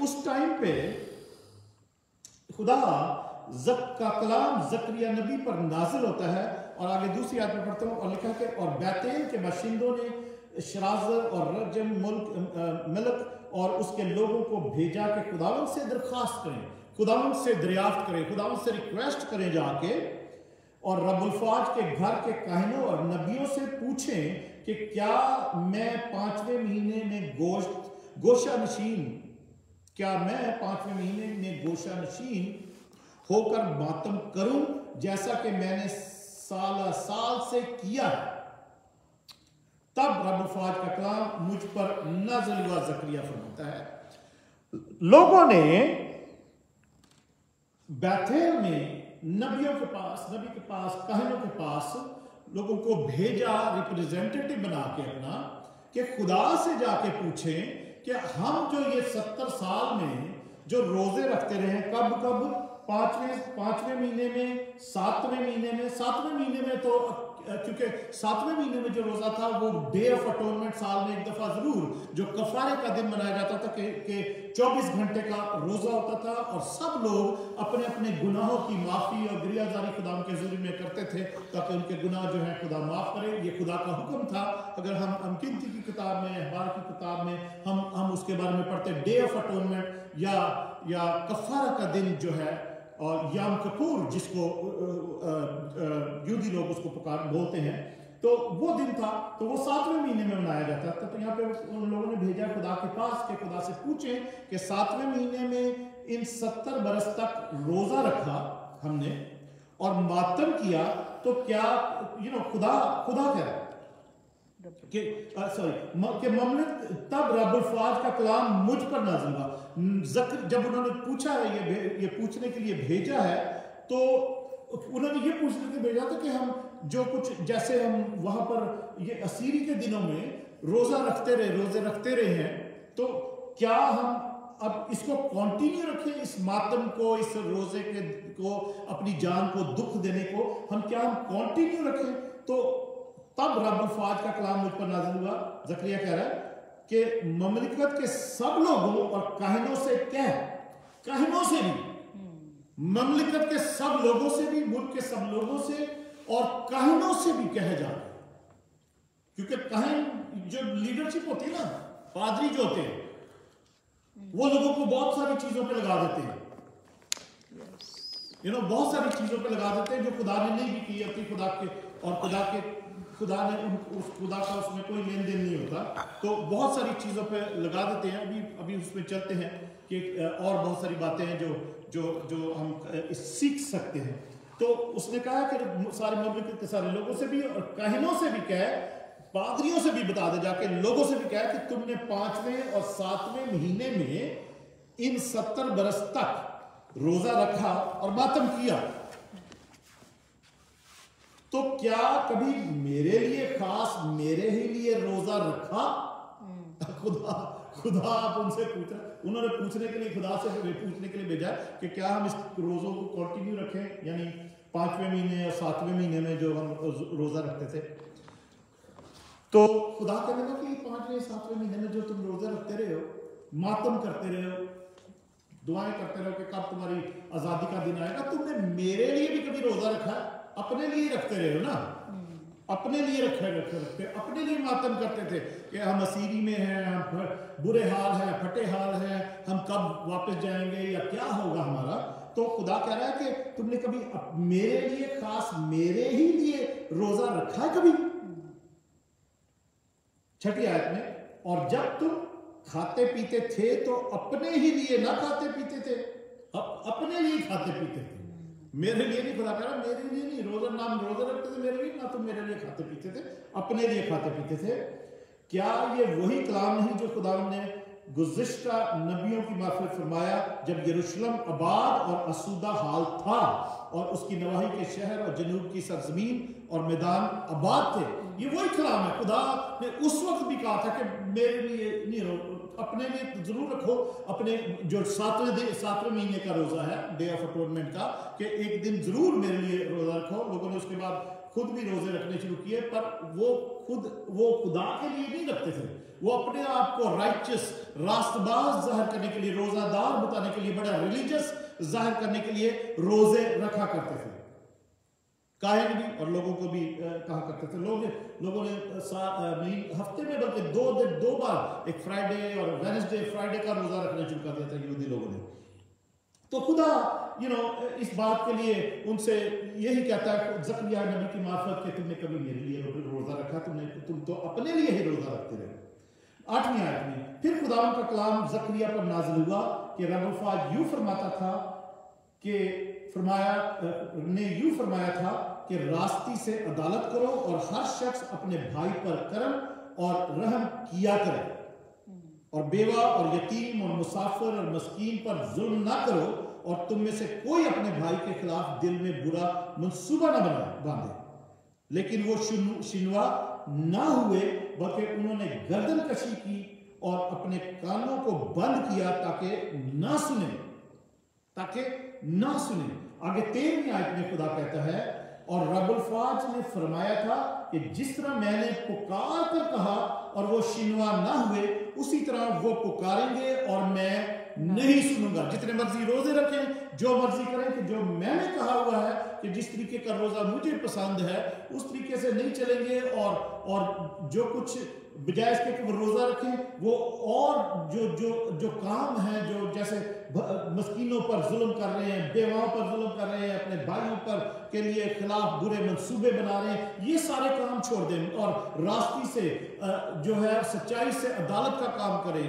उस टाइम पे खुदा का कलाम जकरिया नबी पर नाजिल होता है। और आगे दूसरी आयत में पढ़ता हूँ और लिखा कि और बैतेल के बाशिंदों ने शराजर और रजम मलक और उसके लोगों को भेजा कि खुदावंद से दरखास्त करें, खुदावंद से दरियाफ्त करें, खुदावंद से रिक्वेस्ट करें जाके और रब्बुल-फाज के घर के काहिनों और नबियों से पूछें कि क्या मैं 5वें महीने में गोशा नशीन होकर मातम करूं जैसा कि मैंने साल से किया। तब रब्बुल-फाज का कलाम मुझ पर नाज़िल हुआ। जकरिया फरमाता है लोगों ने बैतेल में नबी के पास काहिनों के पास लोगों को भेजा रिप्रेजेंटेटिव बना के अपना कि खुदा से जाके पूछें कि हम जो ये 70 साल में जो रोजे रखते रहे, कब 5वें महीने में, 7वें महीने में तो क्योंकि 7वें महीने में जो रोजा था वो डे ऑफ अटोनमेंट साल में एक दफा जरूर जो कफारे का दिन मनाया जाता था कि 24 घंटे का रोजा होता था और सब लोग अपने अपने गुनाहों की माफी और गिरियाजारी खुदा के हुजूर में करते थे ताकि उनके गुनाह जो है खुदा माफ करे। ये खुदा का हुक्म था। अगर हम गिनती की किताब में, अहबार की किताब में हम उसके बारे में पढ़ते, डे ऑफ अटोनमेंट या कफारा का दिन जो है और याम कपूर जिसको यूदी लोग उसको बोलते हैं, तो वो दिन था। तो वो 7वें महीने में मनाया जाता था। तो यहाँ पे उन लोगों ने भेजा खुदा के पास कि खुदा से पूछें कि 7वें महीने में इन 70 बरस तक रोजा रखा हमने और मातम किया तो क्या खुदा कह रहा कि ममलक तब रब्बुल-फाज का कलाम मुझ पर नाज़िल हुआ। जब उन्होंने पूछा है ये पूछने के लिए भेजा है तो उन्होंने ये पूछने के लिए भेजा था कि हम जो कुछ जैसे हम वहां पर ये असीरी के दिनों में रोजे रखते रहे हैं, तो क्या हम अब इसको कंटिन्यू रखें, इस मातम को, इस रोजे को, अपनी जान को दुख देने को हम कंटिन्यू रखें। तो तब रब्बुल-फाज का कलाम मुझ पर नाज़िल हुआ। जकरिया कह रहा है कि ममलिकत के सब लोगों और काहिनों से काहिनों से भी, ममलिकत के सब लोगों से भी, मुल्क के सब लोगों से और काहिनों से भी कहे जा रहे, क्योंकि काहिन जो लीडरशिप होती है ना, पादरी जो होते हैं, वो लोगों को बहुत सारी चीजों पे लगा देते हैं। बहुत सारी चीजों पे लगा देते हैं जो खुदा ने नहीं भी की होती, खुदा ने उस खुदा का उसमें कोई लेन देन नहीं होता। तो बहुत सारी चीजों पे लगा देते हैं। अभी उसमें चलते हैं कि और बहुत सारी बातें हैं जो हम सीख सकते हैं। तो उसने कहा कि सारे ममलिकत के सारे लोगों से भी और काहिनों से भी कहे, पादरियों से भी बता दे जाके, लोगों से भी कहे कि तुमने 5वें और 7वें महीने में इन 70 बरस तक रोजा रखा और मातम किया, तो क्या कभी मेरे लिए खास मेरे ही लिए रोजा रखा? खुदा आप उनसे पूछ रहे, उन्होंने पूछने के लिए खुदा से पूछने के लिए भेजा कि क्या हम इस रोजों को कंटिन्यू रखें, यानी 5वें महीने या 7वें महीने में जो हम रोजा रखते थे। तो खुदा कहने लगा कि 5वें 7वें महीने में जो तुम रोजा रखते रहे हो, मातम करते रहे हो, दुआएं करते रहो कि कब तुम्हारी आजादी का दिन आएगा, तुमने मेरे लिए भी कभी रोजा रखा? अपने लिए रखते रहे हो ना, अपने लिए रखते, अपने लिए मातम करते थे कि हम असीरी में हैं, हम बुरे हाल हैं, फटे हाल हैं, हम कब वापस जाएंगे या क्या होगा हमारा। तो खुदा कह रहा है कि तुमने कभी मेरे लिए, खास मेरे ही लिए रोजा रखा है कभी? 6ठी आयत में, और जब तुम खाते पीते थे तो अपने ही लिए ना खाते पीते थे, अपने लिए खाते पीते थे, मेरे लिए नहीं। खुदा कह रहा मेरे लिए नहीं, रोजा नाम रोजा रखते थे मेरे लिए, ना तुम मेरे लिए खाते पीते थे, अपने लिए खाते पीते थे। क्या ये वही कलाम नहीं जो खुदा ने गुज़िश्ता नबियों की मार्फत फरमाया जब यरूशलेम आबाद और आसूदा हाल था और उसकी नवाही के शहर और जनूब की सरजमीन और मैदान आबाद थे? ये वही कलाम है। खुदा ने उस वक्त भी कहा था कि मेरे लिए नहीं रहो, अपने लिए जरूर रखो। अपने जो 7वें महीने का रोजा है, डे ऑफ अटोनमेंट का, कि एक दिन जरूर मेरे लिए रोजा रखो। लोगों ने उसके बाद खुद भी रोजे रखने शुरू किए, पर वो खुदा के लिए नहीं रखते थे, वो अपने आप को राइचस, रास्तबाज जाहिर करने के लिए, रोजादार बताने के लिए, बड़ा रिलीजियस जाहिर करने के लिए रोजे रखा करते थे। काहिन भी और लोगों को भी कहा करते थे। लोगों ने हफ्ते में बल्कि 2 बार, एक फ्राइडे और वेडनेसडे, फ्राइडे का रोजा रखना शुरू कर दिया था यहूदी लोगों ने। तो खुदा इस बात के लिए उनसे यही कहता है ज़करिया नबी की मार्फत कि तुमने कभी मेरे लिए रोजा रखा? तुम तो अपने लिए ही रोजा रखते रहे। 8वीं आयत में फिर खुदा का कलाम ज़करिया पर नाज़िल हुआ कि रब फ़ाज यूं फरमाता था यूं फरमाया था कि रास्ती से अदालत करो और हर शख्स अपने भाई पर करम और रहम किया करे, और बेवा और यतीम और मुसाफिर और मस्कीन पर जुल्म ना करो, और तुम में से कोई अपने भाई के खिलाफ दिल में बुरा मंसूबा ना बांधे। लेकिन वो शिनवा ना हुए, बल्कि उन्होंने गर्दन कशी की और अपने कानों को बंद किया ताकि ना सुने। आगे 13वीं आयत में खुदा कहता है, और रब्बुल फाज ने फरमाया था कि जिस तरह मैंने पुकार कर कहा और वो शिनवा ना हुए, उसी तरह वो पुकारेंगे और मैं नहीं सुनूंगा। जितने मर्जी रोजे रखें, जो मर्जी करें, कि जो मैंने कहा हुआ है कि जिस तरीके का रोजा मुझे पसंद है उस तरीके से नहीं चलेंगे, और जो कुछ बजाय इसके कि वो रोजा रखें, वो और जो काम है, जो जैसे मस्कीनों पर जुल्म कर रहे हैं, बेवाओं पर जुल्म कर रहे हैं, अपने भाइयों पर के लिए खिलाफ बुरे मंसूबे बना रहे हैं, ये सारे काम छोड़ दें और रास्ती से जो है सच्चाई से अदालत का काम करें,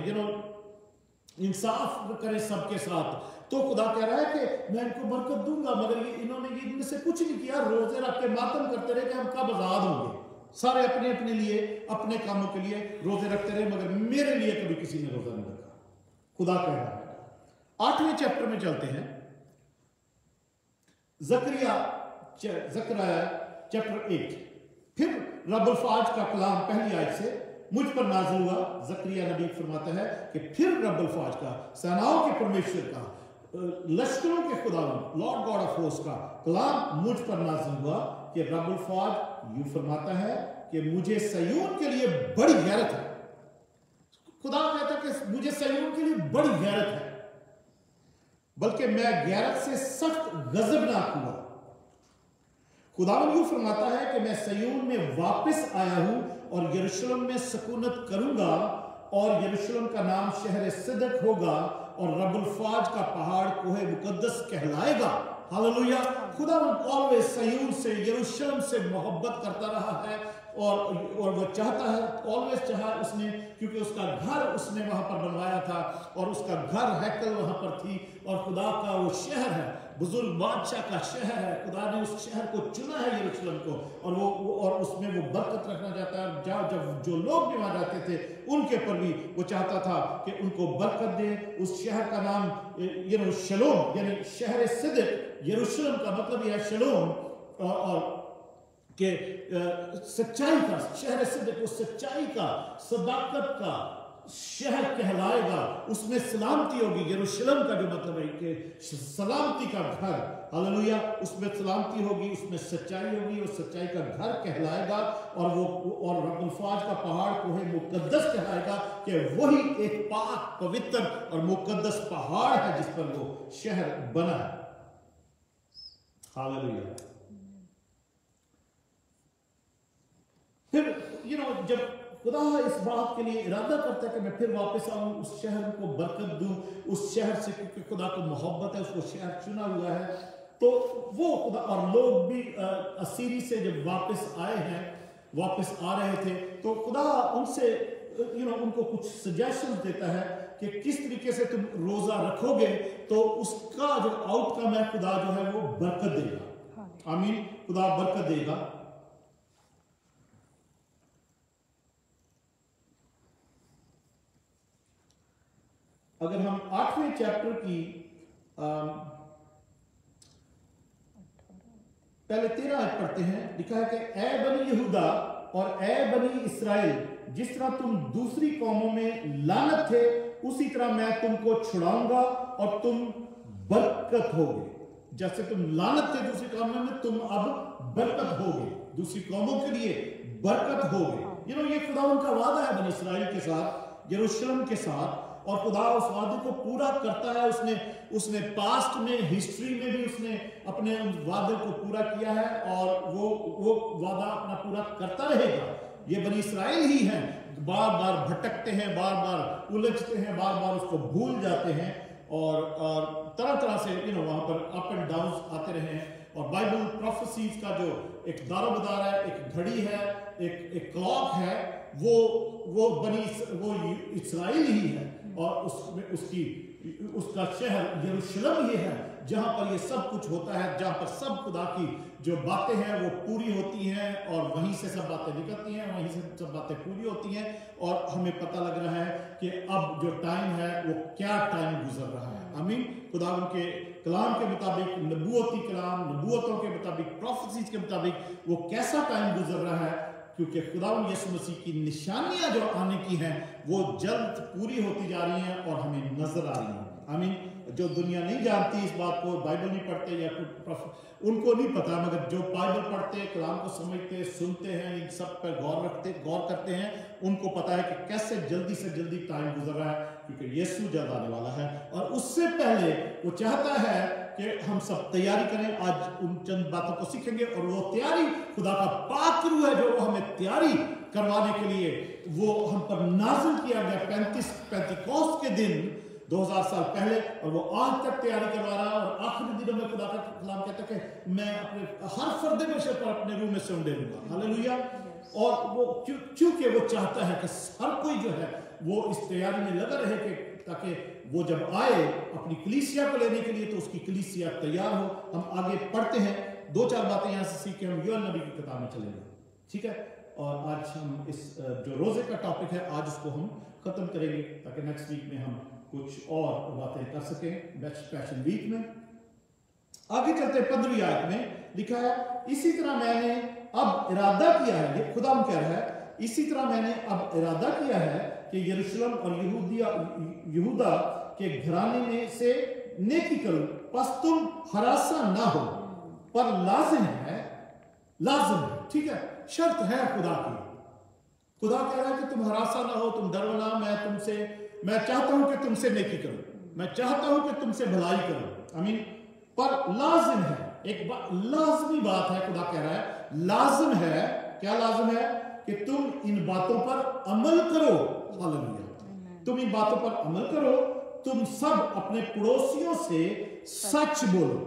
इंसाफ करें सबके साथ। तो खुदा कह रहा है कि मैं इनको बरकत दूंगा, मगर इन्होंने इनमें से कुछ नहीं किया। रोजे रख के मातम करते रहे कि हम कब आजाद होंगे। सारे अपने लिए, अपने कामों के लिए रोजे रखते रहे, मगर मेरे लिए कभी किसी ने रोजा नहीं रखा। खुदा कह रहा है। 8वें चैप्टर में चलते हैं। ज़करिया चैप्टर 8। फिर रब्बुल फाज का कलाम पहली आयत से मुझ पर नाज़िल हुआ। ज़करिया नबी फरमाता है कि फिर रब्बुल फाज का, सेनाओं के परमेश्वर का, लश्करों के खुदा, लॉर्ड गॉड ऑफ होस्ट का कलाम मुझ पर नाज़िल हुआ कि रब्बुल फाज यूं फरमाता है कि मुझे सयून के लिए बड़ी गैरत है। खुदा कहता है कि मुझे सयून के लिए बड़ी गैरत है, बल्कि मैं गैरत से सख्त गजबनाक हुआ। खुदा यूं फरमाता है कि मैं सयून में वापस आया हूं और यरूशलेम में सुकूनत करूंगा, और यरूशलेम का नाम शहर सिदक होगा, और रब्बुल फाज का पहाड़ कोहे मुकद्दस कहलाएगा। हालेलुया। खुदा ऑलवेज सयून से, यरूशलेम से मोहब्बत करता रहा है, और वो चाहता है, ऑलवेज चाहा उसने, क्योंकि उसका घर उसने वहां पर बनवाया था, और उसका घर हैकल वहां पर थी, और खुदा का वो शहर है, बुजुर्ग बादशाह का शहर है। खुदा ने उस शहर को चुना है, यरूशलेम को, और उसमें वो बरकत रखना चाहता है। जब जो लोग भी वहां जाते थे उनके पर भी वो चाहता था कि उनको बरकत दे। उस शहर का नाम शलोम, यानी शहर सिदक, यरूशलेम का मतलब यह है शलोम, और के सच्चाई का शहर सिदक, उस सच्चाई का, सदाकत का शहर कहलाएगा। उसमें सलामती होगी। यरूशलेम का जो मतलब है कि सलामती का घर, हालेलुया, उसमें सलामती होगी, उसमें सच्चाई होगी, और सच्चाई का घर कहलाएगा, और रब्बुल फाज का पहाड़ कोहे मुकद्दस कहलाएगा, कि वही एक पाक, पवित्र और मुकद्दस पहाड़ है जिस पर वो शहर बना है। हालेलुया। फिर जब खुदा इस बात के लिए इरादा करता है कि मैं फिर वापस आऊं, उस शहर को बरकत दूं, उस शहर से, क्योंकि खुदा को मोहब्बत है, उसको शहर चुना हुआ है, तो वो खुदा, और लोग भी असीरी से जब वापस आए हैं, वापस आ रहे थे, तो खुदा उनसे उनको कुछ सजेशन देता है कि किस तरीके से तुम रोजा रखोगे तो उसका जो आउटकम है खुदा जो है वो बरकत देगा। आमीन, खुदा बरकत देगा। अगर हम 8वें चैप्टर की पहले 13 आयत पढ़ते हैं, लिखा है कि ए बनी यहूदा और ए बनी इस्राएल, जिस तरह तुम दूसरी कौमों में लानत थे उसी तरह मैं तुमको छुड़ाऊंगा और तुम बरकत होगे। जैसे तुम लानत थे दूसरी कौमों में, तुम अब बरकत होगे, दूसरी कौमों के लिए बरकत होगे। ये खुदा उनका वादा है बनी इस्राएल के साथ, यरूशलेम के साथ, और खुदा उस वादे को पूरा करता है। उसने पास्ट में, हिस्ट्री में भी उसने अपने वादे को पूरा किया है और वो वादा अपना पूरा करता रहेगा। ये बनी इस्राएल ही हैं, बार बार भटकते हैं, बार बार उलझते हैं, बार बार उसको भूल जाते हैं और तरह तरह से वहां पर अप एंड डाउन आते रहे हैं। और बाइबल प्रोफेसीज का जो एक दारोमदार है, एक घड़ी है, एक क्लॉक है, वो इस्राएल ही है और उसका शहर यरूशलेम ही है, जहां पर ये सब कुछ होता है, जहां पर सब खुदा की जो बातें हैं वो पूरी होती हैं और वहीं से सब बातें निकलती हैं, वहीं से सब बातें पूरी होती हैं। और हमें पता लग रहा है कि अब जो टाइम है वो क्या टाइम गुजर रहा है। आमीन, खुदा उनके कलाम के मुताबिक, नबूवती कलाम, नबूवतों के मुताबिक, प्रोफेसीज के मुताबिक वो कैसा टाइम गुजर रहा है, क्योंकि खुदावंद यीशु मसीह की निशानियां जो आने की हैं वो जल्द पूरी होती जा रही हैं और हमें नजर आ रही हैं। आमीन, जो दुनिया नहीं जानती इस बात को, बाइबल नहीं पढ़ते या उनको नहीं पता, मगर जो बाइबल पढ़ते, कलाम को समझते, सुनते हैं, इन सब पर गौर करते हैं, उनको पता है कि कैसे जल्दी से जल्दी टाइम गुजर रहा है, क्योंकि यीशु जल्द आने वाला है। और उससे पहले वो चाहता है कि हम सब तैयारी करें। आज उन चंद बातों को सीखेंगे और वो तैयारी खुदा का पाक रूह है जो हमें तैयारी करवाने के लिए वो हम पर नाज़िल किया गया 35 के दिन 2000 साल पहले, और वो आज तक तैयारी करवा रहा है। और आखिरी दिनों में खुदा का कलाम कहता है कि मैं अपने हर फर्द बशर पर अपने रूह में से उंडेलूंगा। हालेलुया। और वो क्योंकि वो चाहता है कि हर कोई जो है वो इस तैयारी में लगा रहे कि ताकि वो जब आए अपनी कलीसिया को लेने के लिए तो उसकी कलीसिया तैयार हो। हम आगे पढ़ते हैं, 2-4 बातें यहाँ से सीख के हम योएल नबी की किताब में चलेंगे, ठीक है। और आज हम इस जो रोजे का टॉपिक है आज उसको हम खत्म करेंगे ताकि नेक्स्ट वीक में हम कुछ और बातें कर सकें बेस्ट पैशन वीक में। आगे चलते 15वीं आयत में लिखा है, इसी तरह मैंने अब इरादा किया है, ये खुदा कह रहा है, इसी तरह मैंने अब इरादा किया है कि यरूशलेम और यहूदा के घराने में से नेकी करूं, बस तुम हरासा ना हो, पर लाजिम है, ठीक है, शर्त है खुदा की। खुदा कह रहा है कि तुम हरासा ना हो, तुम डरो ना, मैं चाहता हूं कि तुमसे नेकी करूं, मैं चाहता हूं कि तुमसे भलाई करूं। आमीन। पर लाजिम है, एक लाजमी बात है, खुदा कह रहा है लाजिम है। क्या लाजिम है? कि तुम इन बातों पर अमल करो। हालेलुया। तुम इन बातों पर अमल करो, तुम सब अपने पड़ोसियों से सच बोलो,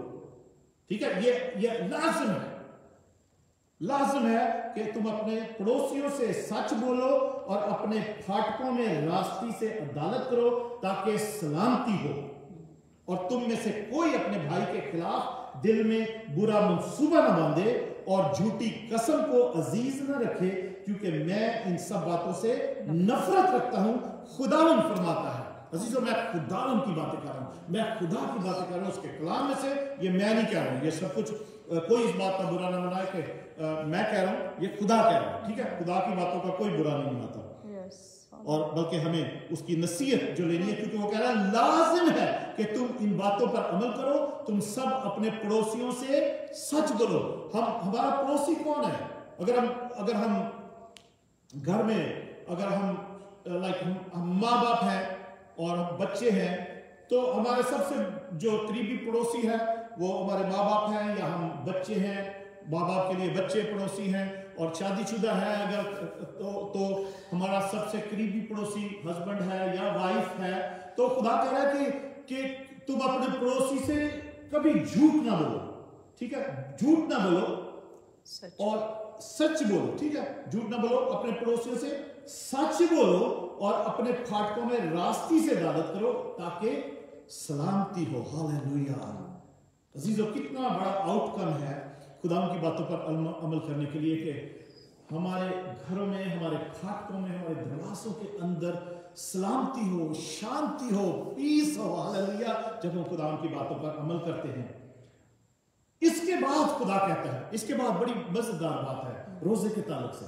ठीक है। ये लाजिम है, लाजिम है कि तुम अपने पड़ोसियों से सच बोलो और अपने फाटकों में रास्ती से अदालत करो ताकि सलामती हो, और तुम में से कोई अपने भाई के खिलाफ दिल में बुरा मंसूबा न बांधे और झूठी कसम को अजीज न रखे, क्योंकि मैं इन सब बातों से नफरत रखता हूं, खुदावन फरमाता है। अजीजों, मैं खुदावन की बातें कर रहा हूं, मैं खुदा की बातें कर रहा हूं उसके कलाम में से, ये मैं नहीं कह रहा हूं। ये सब कुछ कोई इस बात का बुरा ना मनाए कि मैं कह रहा हूं, ये खुदा कह रहा है, ठीक है। खुदा की बातों का कोई बुरा नहीं मनाता, और बल्कि हमें उसकी नसीहत जो लेनी है, क्योंकि वो कह रहा है लाजिम है कि तुम इन बातों पर अमल करो, तुम सब अपने पड़ोसियों से सच बोलो। हमारा पड़ोसी कौन है? अगर हम घर में, अगर हम माँ बाप हैं और बच्चे हैं, तो हमारे सबसे जो करीबी पड़ोसी है वो हमारे माँ बाप हैं, या हम बच्चे हैं, माँ बाप के लिए बच्चे पड़ोसी हैं, और शादीशुदा है अगर तो हमारा सबसे करीबी पड़ोसी हस्बैंड है या वाइफ है, तो खुदा कह रहा है कि तुम अपने पड़ोसी से कभी झूठ ना बोलो, ठीक है, झूठ ना बोलो और सच बोलो, ठीक है, झूठ ना बोलो, अपने पड़ोसियों से सच बोलो और अपने फाटकों में रास्ती से इबादत करो ताकि सलामती हो। हालेलुया। अजीजों, कितना बड़ा आउटकम है खुदा की बातों पर अमल करने के लिए कि हमारे घरों में, हमारे फाटकों में, हमारे दरवाजों के अंदर सलामती हो, शांति हो, पीस हो। हालेलुया। जब हम खुदा की बातों पर अमल करते हैं, इसके बाद खुदा कहता है, इसके बाद बड़ी मजेदार बात है रोजे के ताल्लुक से।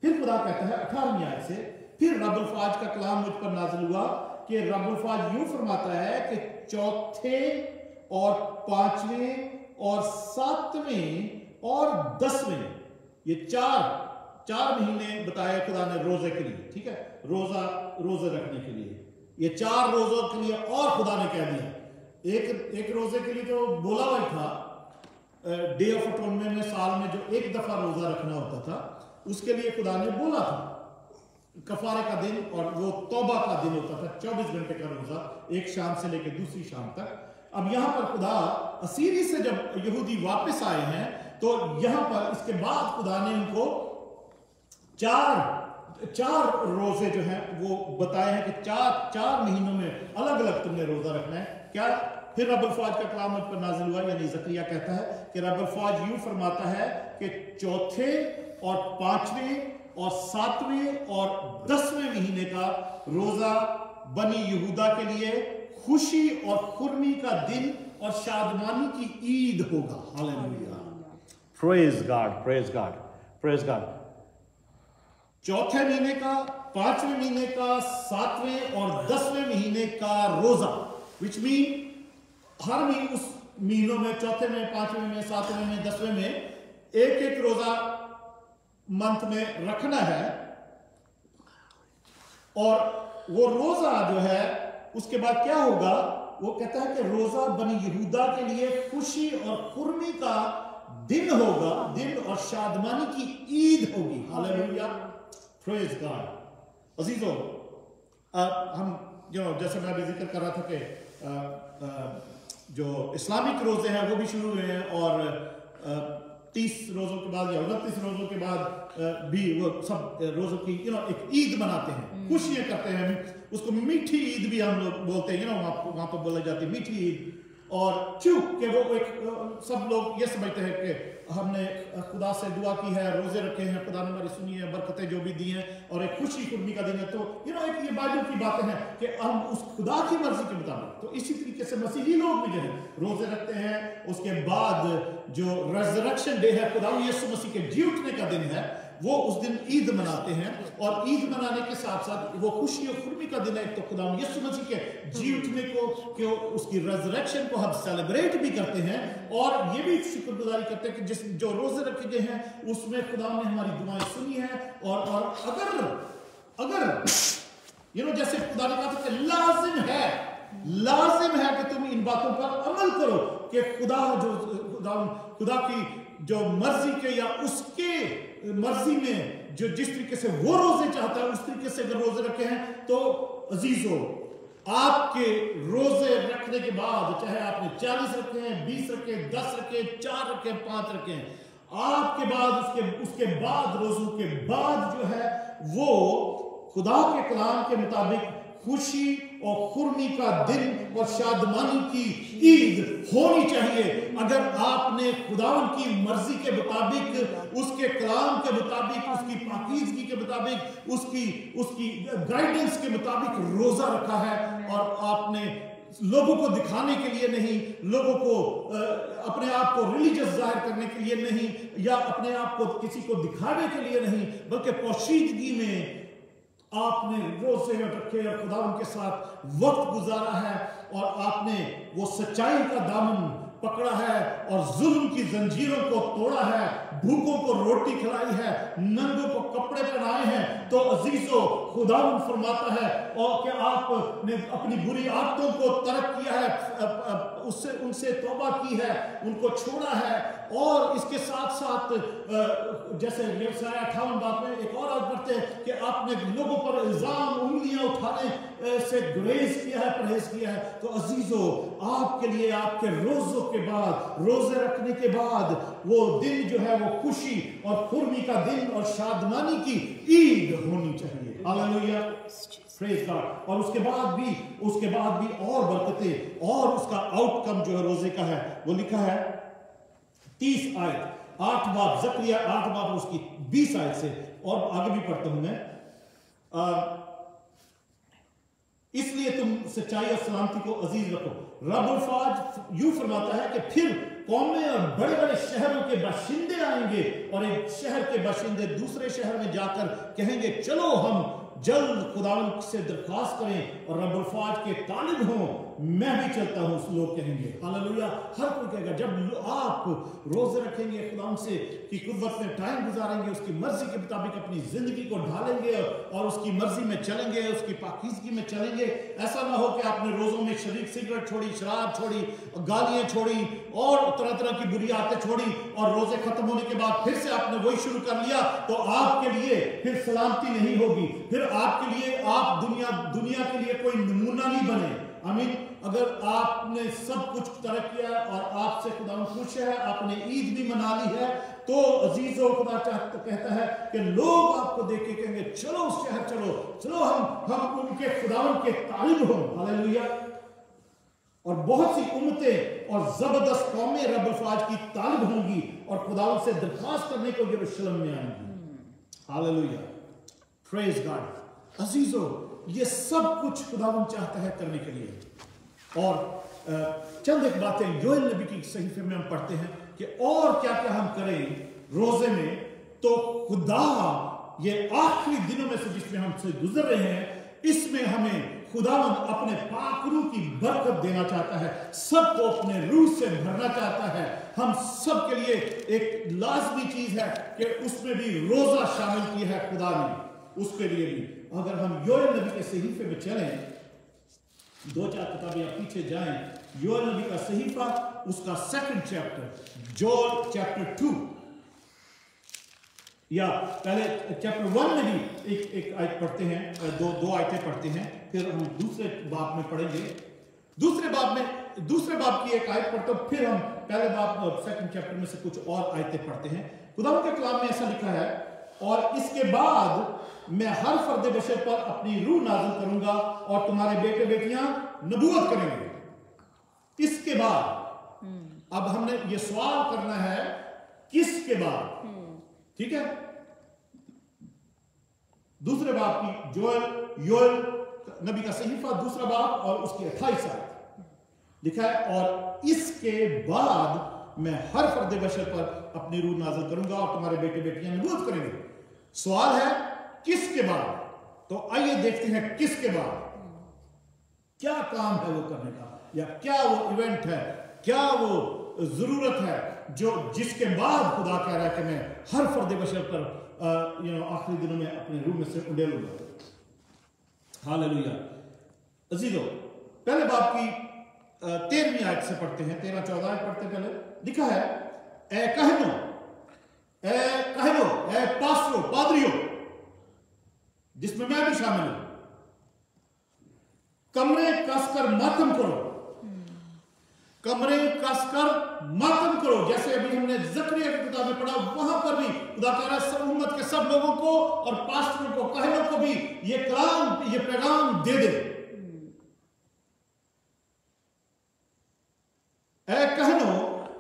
फिर खुदा कहता है 18वीं आयत से, फिर रब्बुल फाज का कलाम मुझ पर नाज़िल हुआ कि रब्बुल फाज यूं फरमाता है कि चौथे और 5वें और 7वें और 10वें, ये चार महीने बताए खुदा ने रोजे के लिए, ठीक है, रोजे रखने के लिए। ये 4 रोजों के लिए और खुदा ने कह दिया। एक रोजे के लिए जो बोला हुआ था, डे ऑफ अटोनमेंट में साल में जो एक दफा रोजा रखना होता था, उसके लिए खुदा ने बोला था कफारे का दिन, और वो तौबा का दिन होता था, 24 घंटे का रोजा, एक शाम से लेकर दूसरी शाम तक। अब यहां पर खुदा असीरी से जब यहूदी वापस आए हैं, तो यहां पर इसके बाद खुदा ने उनको चार रोजे जो हैं वो बताए हैं कि चार महीनों में अलग अलग तुमने रोजा रखना है। क्या? फिर रब्बुल फाज का कलाम मुझ पर नाज़िल हुआ, यानी ज़करिया कहता है कि रब्बुल फाज यूं फरमाता है कि चौथे और 5वें और 7वें और 10वें महीने का रोजा बनी यहूदा के लिए खुशी और खुर्मी का दिन और शादमानी की ईद होगा। Hallelujah. Praise God, praise God, praise God. चौथे महीने का, 5वें महीने का, 7वें और 10वें महीने का रोजा, विच मीन हर महीने, उस महीनों में, चौथे में, 5वें में, 7वें में, 10वें में एक रोजा मंथ में रखना है। और वो रोजा जो है उसके बाद क्या होगा, वो कहता है कि रोजा बनी यहूदा के लिए खुशी और खुर्मी का दिन होगा, दिन और शादमानी की ईद होगी। Hallelujah, praise God. अजीजों, हम जैसे मैं भी जिक्र कर रहा था कि जो इस्लामिक रोजे हैं वो भी शुरू हुए हैं, और 30 रोजों के बाद या 29 रोजों के बाद भी वो सब रोजों की एक ईद मनाते हैं, खुशियां करते हैं। उसको मीठी ईद भी हम लोग बोलते हैं, वहां पर बोला जाती है मीठी ईद। और चूंकि वो एक सब लोग ये समझते हैं कि हमने खुदा से दुआ की है, रोजे रखे हैं, खुदा ने हमारी सुनी है, बरकतें जो भी दी हैं, और एक खुशी खुर्मी का दिन है। तो एक ये बाइबल की बातें हैं कि हम उस खुदा की मर्जी के मुताबिक, तो इसी तरीके से मसीही लोग भी जो है रोजे रखते हैं। उसके बाद जो रेजरेक्शन डे है, खुदा यीशु मसीह के जी उठने का दिन है, वो उस दिन ईद मनाते हैं। और ईद मनाने के साथ साथ वो खुशी और खुर्मी का दिन है। तो खुदा यीशु मसीह के जी उठने को, उसकी रेजरेक्शन को हम सेलिब्रेट भी करते हैं, और ये भी शुक्रगुजारी करते हैं कि जो रोजे रखे गए हैं उसमें खुदा ने हमारी दुआएं सुनी है। और अगर जैसे खुदा ने कहा था कि लाजिम है कि तुम इन बातों पर अमल करो कि खुदा की जो मर्जी के या उसके मर्जी में जो जिस तरीके से वो रोजे चाहता है उस तरीके से अगर रोजे रखे हैं, तो अजीजों, आपके रोजे रखने के बाद, चाहे आपने 40 रखे हैं, 20 रखे, 10 रखे, 4 रखे, 5 रखे, आपके बाद उसके बाद रोजों के बाद जो है वो खुदा के कलाम के मुताबिक खुशी और खुर्मी का दिन और शादमानी की ईद होनी चाहिए। अगर आपने खुदावन की मर्जी के मुताबिक, उसके कलाम के मुताबिक, उसकी पाकीज़गी के मुताबिक, उसकी गाइडेंस के मुताबिक रोजा रखा है, और आपने लोगों को दिखाने के लिए नहीं, लोगों को अपने आप को रिलीजियस जाहिर करने के लिए नहीं, या अपने आप को किसी को दिखाने के लिए नहीं, बल्कि पोशीदगी में आपने रोजे रखे और खुदा उनके साथ वक्त गुजारा है, और आपने वो सच्चाई का दामन पकड़ा है और जुल्म की जंजीरों को तोड़ा है, भूखों को रोटी खिलाई है, नंगों को कपड़े पहनाए हैं, तो अजीजों खुदावन फरमाता है और कि आपने अपनी बुरी आदतों को तर्क किया है, उससे उनसे तौबा की है, उनको छोड़ा है। और इसके साथ साथ जैसे व्यवसाय 58 बात में एक और आज पढ़ते हैं कि आपने लोगों पर इल्जाम उंगलियां उठाने से गुरेज किया है, परहेज किया है। तो अजीजों आपके लिए आपके रोजों के बाद, रोजे रखने के बाद वो दिन जो है वो खुशी और खुर्मी का दिन और शादमानी की ईद होनी चाहिए। Hallelujah, praise God. और उसके बाद भी और बरकतें और उसका आउटकम जो है रोजे का है वो लिखा है 30 आयत 8 बाब जकरिया 8 बाब उसकी 20 आयत से, और आगे भी पढ़ता हूं मैं। इसलिए तुम सच्चाई और सलामती को अजीज रखो। रब्बुल फाज यूं फरमाता है कि फिर कौमें और बड़े बड़े शहरों के बाशिंदे आएंगे और एक शहर के बाशिंदे दूसरे शहर में जाकर कहेंगे चलो हम जल्द खुदावंद से दरख्वास्त करें और रब्बुल फाज के तालिब हों, मैं भी चलता हूं, लोग कहेंगे। हालेलुया, हर कोई कहेगा। जब आप रोजे रखेंगे, खुदावंद से की कुर्बत में टाइम गुजारेंगे, उसकी मर्जी के मुताबिक अपनी जिंदगी को ढालेंगे और उसकी मर्जी में चलेंगे, उसकी पाकीज़गी में चलेंगे। ऐसा ना हो कि आपने रोजों में सिगरेट छोड़ी, शराब छोड़ी, गालियां छोड़ी और तरह तरह की बुरी आदतें छोड़ी और रोजे खत्म होने के बाद फिर से आपने वही शुरू कर लिया, तो आपके लिए फिर सलामती नहीं होगी। फिर आपके लिए आप दुनिया के लिए कोई नमूना नहीं बने। आमीन। अगर आपने सब कुछ तरक किया और आपसे खुदा खुश है, आपने ईद भी मना ली है, तो अजीजों खुदा कहता है कि लोग आपको देख के कहेंगे चलो उस शहर चलो हम उनके खुदावन के तालिब हों। हालेलुया। और बहुत सी उम्मतें और जबरदस्त कौमें रब्बुल फाज की तालिब होंगी और खुदावन से दरख्वास्त करने को यरूशलेम में आएंगी। Hallelujah, praise God. अजीजों, ये सब कुछ खुदावन चाहता है करने के लिए। और चंद एक बातें योएल नबी की सहीफे में हम पढ़ते हैं कि और क्या क्या हम करें रोजे में। तो खुदा ये आखिरी दिनों में से जिसमें हम से गुजर रहे हैं, इसमें हमें खुदावन अपने पाकरू की बरकत देना चाहता है, सबको अपने रूह से भरना चाहता है। हम सब के लिए एक लाजमी चीज है कि उसमें भी रोजा शामिल किया है खुदा ने, उसके लिए भी। अगर हम योएल नबी के सहीफे में चलें, 2-4 किताबें आप पीछे जाएं, योएल नबी का सहीफा उसका 2nd चैप्टर, जोएल चैप्टर 2, या पहले चैप्टर 1 में भी एक आयत पढ़ते हैं, दो आयतें पढ़ते हैं, फिर हम दूसरे बाब में पढ़ेंगे। दूसरे बाब की एक आयत पढ़ते हैं, फिर हम पहले बाब 2nd चैप्टर में से कुछ और आयतें पढ़ते हैं। खुदा के कलाम में ऐसा लिखा है, और इसके बाद मैं हर फर्द बशर पर अपनी रूह नाज़िल करूंगा और तुम्हारे बेटे बेटियां नबूवत करेंगे। इसके बाद अब हमने ये सवाल करना है, किसके बाद? ठीक है, दूसरे बाब की योएल नबी का सहीफा, दूसरा बाब और उसकी 28 आयत लिखा है, और इसके बाद मैं हर फर्द बशर पर अपनी रूह नाज़िल करूंगा और तुम्हारे बेटे बेटियां नबूवत करेंगे। सवाल है किसके बाद? तो आइए देखते हैं किसके बाद क्या काम है वो करने का, या क्या वो इवेंट है, क्या वो जरूरत है जो जिसके बाद खुदा कह रहा है कि मैं हर फर्द बशर पर आखिरी दिनों में अपने रूह में से उंडेलूंगा। हालेलुया। अजीजों, पहले बाब की 13वीं आयत से पढ़ते हैं, 13-14 आयत पढ़ते हैं। पहले लिखा है, ए कहनो, ए पास्टरों, पादरियों, जिसमें मैं भी शामिल हूं, कमरे कसकर मातम करो, कमरे कसकर मातम करो। जैसे अभी हमने जकरिया की किताब में पढ़ा, वहां पर भी खुदा कह रहा है सब उम्मत के सब लोगों को और पास्टरों को, कहनों को भी ये कलाम, ये पैगाम दे दे। ए कहनो,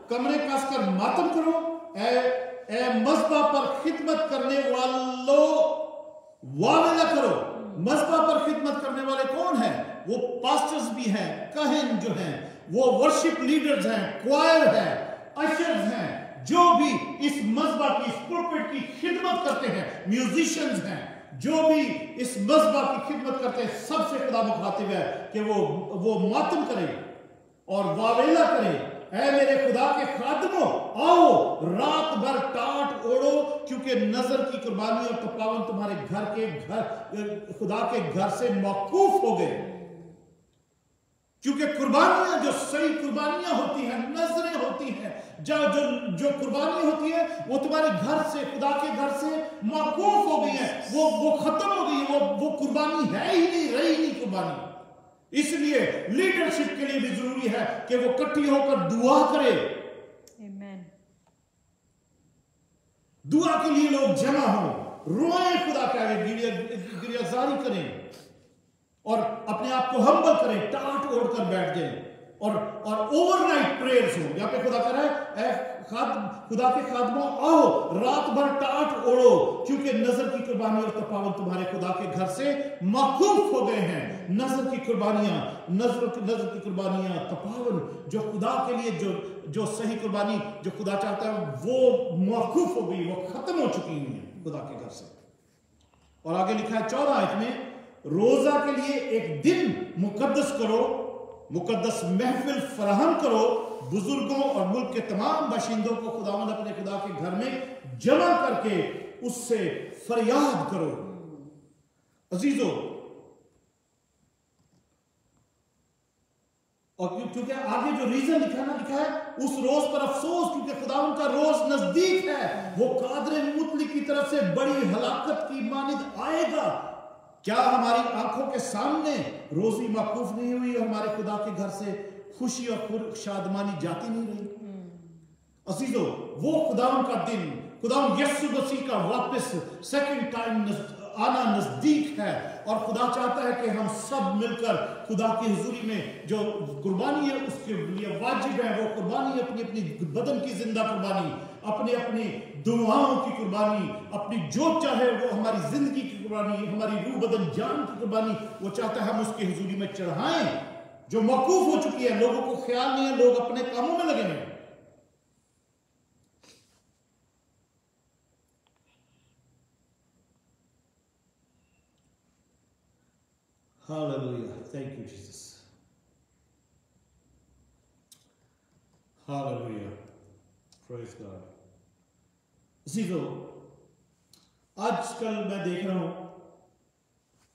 कमरे कसकर मातम करो, ए मज़बा पर खिदमत करने वालों वावेला करो। मज़बा पर खिदमत करने वाले कौन हैं? वो पास्टर्स भी हैं, कहन जो हैं, वो वर्शिप लीडर्स हैं, क्वायर है, अशर्स हैं, जो भी इस मज़बा की, इस पुलपिट की खिदमत करते हैं, म्यूजिशियंस हैं, जो भी इस मज़बा की खिदमत करते हैं, सबसे खुदा मुखातिब है कि वो मातम करें और वावेला करें ऐ मेरे खुदा के खादमों, आओ रात भर टाट ओढ़ो, क्योंकि नजर की कुर्बानी और तपावन तुम्हारे खुदा के घर से मौकूफ हो गए। क्योंकि कुर्बानियां, जो सही कुर्बानियां होती हैं, नजरें होती हैं, जो कुर्बानी होती है, वो तुम्हारे घर से, खुदा के घर से मौकूफ हो गई है, वो खत्म हो गई है, वो कुर्बानी है ही नहीं, रही नहीं कुर्बानी। इसलिए लीडरशिप के लिए भी जरूरी है कि वो इकट्ठी होकर दुआ करे। आमीन। दुआ के लिए लोग जमा हो, रोए खुदा के आगे, गिरियाजारी करें और अपने आप को हम्बल करें, टाट ओढ़ कर बैठ जाएं और ओवरनाइट प्रेयर्स हो। यहां पे खुदा कह रहा है, खुदा के खादमों, आओ रात भर टाट ओढ़ो, क्योंकि नजर की कुर्बानी और तपावन तुम्हारे खुदा के घर से मौकूफ हो गए हैं। नजर की कुर्बानियां, तपावन, जो खुदा के लिए, जो सही कुर्बानी जो खुदा चाहता है, वो मौकूफ हो गई, वो खत्म हो चुकी है खुदा के घर से। और आगे लिखा है 14 आयत में, रोजा के लिए एक दिन मुकद्दस करो, मुकद्दस महफिल फराहम करो, बुजुर्गों और मुल्क के तमाम बाशिंदों को खुदावंद अपने खुदा के घर में जमा करके उससे फरियाद करो। अजीजों, और क्योंकि आगे जो रीजन लिखा है, उस रोज पर अफसोस, क्योंकि खुदावंद का रोज नजदीक है, वो कादरे मुतलिक की तरफ से बड़ी हलाकत की मानिद आएगा। क्या हमारी आंखों के सामने रोजी मौकूफ नहीं हुई और हमारे खुदा के घर से खुशी और शादमानी जाती नहीं रही? अजीजों, वो खुदावंद का दिन, खुदावंद यीशु मसीह का वापस सेकंड टाइम आना नजदीक है, और खुदा चाहता है कि हम सब मिलकर खुदा की हुजूरी में जो कुर्बानी है उसके लिए वाजिब है, वो कुर्बानी, अपनी अपनी बदन की जिंदा कुर्बानी, अपने अपने दुआओं की कुर्बानी, अपनी जो चाहे वो हमारी जिंदगी की कुर्बानी, हमारी रूह बदन जान की कुर्बानी, वो चाहता है हम उसकी हुजूरी में चढ़ाएं, जो मौकूफ हो चुकी है। लोगों को ख्याल नहीं है, लोग अपने कामों में लगे हैं। Hallelujah. Thank you, Jesus. Hallelujah. Praise God. Zero, आजकल मैं देख रहा हूं,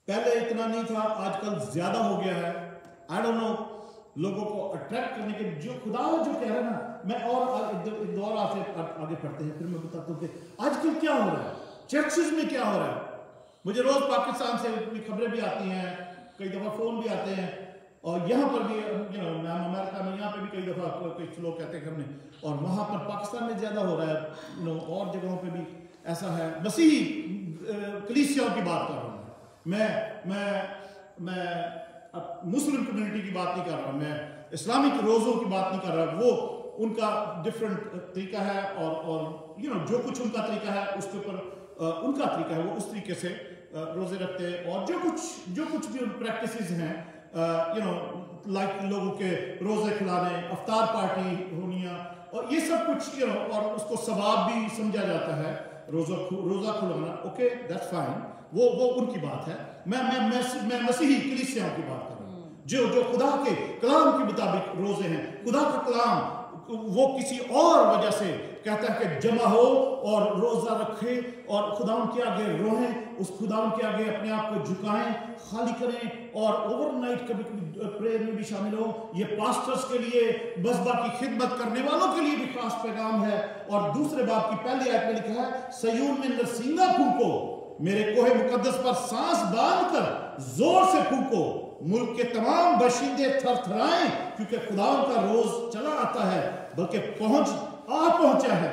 पहले इतना नहीं था, आजकल ज्यादा हो गया है। आई डोंट नो, लोगों को अट्रैक्ट करने के जो खुदा जो कह रहा है ना, मैं और एक दौर आगे पढ़ते हैं, फिर मैं बताता हूं कि आजकल क्या हो रहा है, चर्चेस में क्या हो रहा है। मुझे रोज पाकिस्तान से खबरें भी आती हैं, कई दफा फोन भी आते हैं, और यहाँ पर भी मैं अमेरिका में, यहाँ पे भी कई दफा कुछ लोग कहते हैं हमने, और वहां पर पाकिस्तान में ज्यादा हो रहा है, और जगहों पे भी ऐसा है। मसीही कलीसियाओं की बात कर रहा हूँ मैं मुस्लिम कम्युनिटी की बात नहीं कर रहा हूँ, मैं इस्लामिक रोजों की बात नहीं कर रहा। वो उनका डिफरेंट तरीका है, और जो कुछ उनका तरीका है उसके ऊपर उनका तरीका है, वो उस तरीके से रोजे रखते हैं। और जो कुछ भी प्रैक्टिसेस हैं, लाइक लोगों के रोजे खिलाने, अफ्तार पार्टी होनिया, और ये सब कुछ और उसको सवाब भी समझा जाता है, रोजा खुलाना। ओके, दैट्स फाइन, वो उनकी बात है। मैं मसीही कलीसियाओं की बात कर रहा हूँ, जो खुदा के कलाम के मुताबिक रोजे हैं। खुदा का कलाम वो किसी और वजह से कहता है कि जमा हो और रोजा रखे और खुदाम के आगे रोएं, उस खुदाम के आगे अपने आप को झुकाएं, खाली करें, और ओवरनाइट कभी प्रेयर में भी शामिल हो। ये पास्टर्स के लिए, बसबा की खिदमत करने वालों के लिए भी खास पैगाम है। और दूसरे बाब की पहली आयत में लिखा है, सयून में नरसिंगा फूंको, मेरे कोहे मुकद्दस पर सांस बांधकर जोर से फूंको, मुल्क के तमाम बाशिंदे थरथराएं, क्योंकि खुदा का रोज चला आता है, बल्कि पहुंचा है।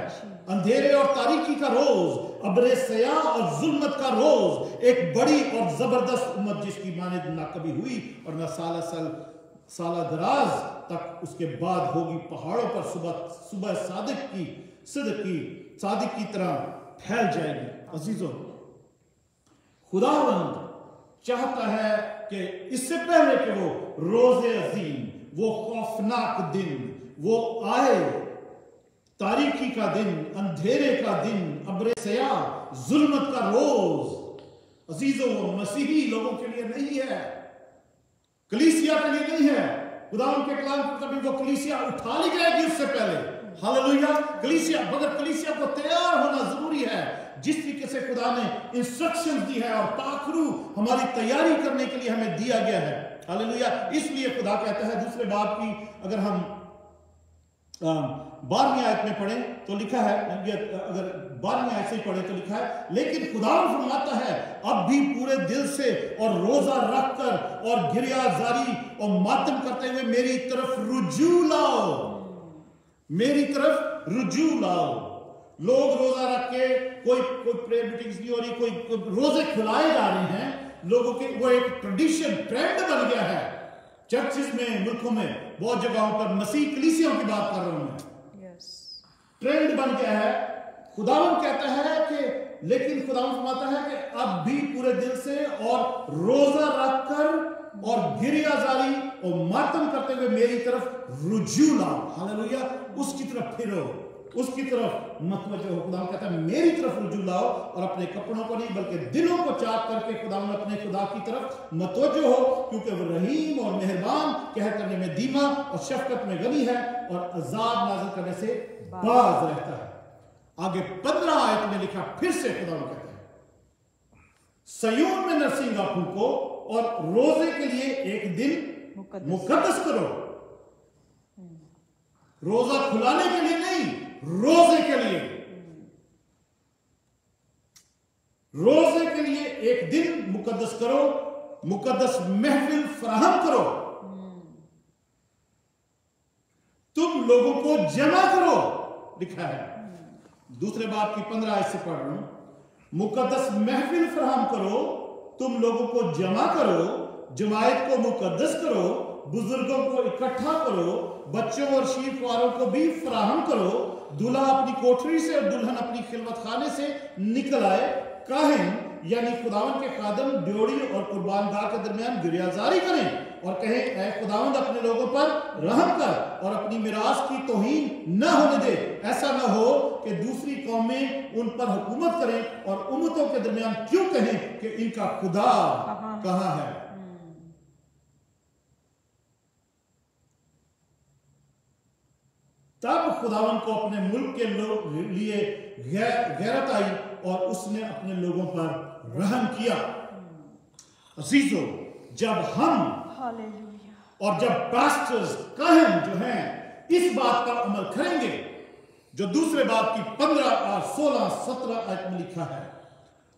अंधेरे और तारीकी का रोज, अब्रे सया और जुल्मत का रोज, एक बड़ी और जबरदस्त उम्मत जिसकी मानिद ना कभी हुई और ना साला दराज तक उसके बाद होगी, पहाड़ों पर सुबह सादिक की तरह फैल जाएगी। अजीजों, खुदावंद चाहता है कि इससे पहले कि वो रोजे अजीम, वो खौफनाक दिन वो आए, तारीकी का दिन, अंधेरे का दिन, अब्रे सया, जुल्मत का रोज, अजीजों, वो मसीही लोगों के लिए नहीं है, कलीसिया के लिए नहीं है, खुदावंद के कलाम को कभी वो कलीसिया उठा ली जाएगी उससे पहले। हालेलुया। कलीसिया, मगर कलीसिया को तैयार होना जरूरी है। जिस तरीके से खुदा ने इंस्ट्रक्शन दी है और ताखरू हमारी तैयारी करने के लिए हमें दिया गया है। हालेलुया। इसलिए खुदा कहता है दूसरे बाब की, अगर हम 12वीं आयत में पढ़ें तो लिखा है, अगर 12वीं आयत से पढ़े तो लिखा है, लेकिन खुदा फरमाता है अब भी पूरे दिल से और रोजा रखकर और गिरिया जारी और मातम करते हुए मेरी तरफ रुजू लाओ, मेरी तरफ रुजू लाओ। लोग रोजा रख के कोई प्रेयर मीटिंग्स नहीं हो रही, कोई रोजे खिलाए जा रहे हैं लोगों के, वो एक ट्रेडिशन, ट्रेंड बन गया है चर्चिस में, मुल्कों में, बहुत जगहों पर। मसीह कलीसियों की बात कर रहा हूं मैं। ट्रेंड बन गया है। खुदावंद कहता है कि, लेकिन खुदावंद फरमाता है कि अब भी पूरे दिल से और रोजा रखकर और गिरिया जारी और मातम करते हुए मेरी तरफ रुजू लाओ। हालेलुया। उसकी तरफ फिरो, उसकी तरफ मतवज्जो हो। खुदा कहता है मेरी तरफ रुजू लाओ और अपने कपड़ों को नहीं बल्कि दिलों को चाक करके खुदा में अपने खुदा की तरफ मतवज्जो हो, क्योंकि वो रहीम और मेहरबान, कहर करने में धीमा और शफकत में गनी है और अजाब नाज़िल करने से बाज रहता है। आगे 15 आयत में लिखा, फिर से खुदा कहता है सयून में नरसिंगा फूंको और रोजे के लिए एक दिन मुकद्दस करो। रोजा खुलाने के लिए नहीं, रोजे के लिए, रोजे के लिए एक दिन मुकद्दस करो, मुकद्दस महफिल फराहम करो, तुम लोगों को जमा करो, लिखा है। दूसरे बाब की 15 आयत से पढ़ रहा हूं। मुकद्दस महफिल फराहम करो, तुम लोगों को जमा करो, जमायत को मुकद्दस करो, बुजुर्गों को इकट्ठा करो, बच्चों और शीरख्वारों को भी फराहम करो। दूल्हा अपनी कोठरी से और दुल्हन अपनी खिलवत खाने से निकल आए। काहिन यानी खुदावंद के खादम ड्योड़ी और कुर्बानगाह के दरमियान गिरियाजारी करें और कहें ऐ खुदावंद अपने लोगों पर रहम कर और अपनी मिरास की तौहीन न होने दे। ऐसा न हो कि दूसरी कौमें उन पर हुकूमत करें और उम्मतों के दरमियान क्यों कहें कि इनका खुदा कहां है। तब खुदावंद को अपने मुल्क के लिए गैरत आई और उसने अपने लोगों पर रहम किया। अजीजों, जब हम और जब पास्टर्स काहिन जो हैं इस बात पर अमल करेंगे जो दूसरे बाब की 15 और 16 17 आयत में लिखा है,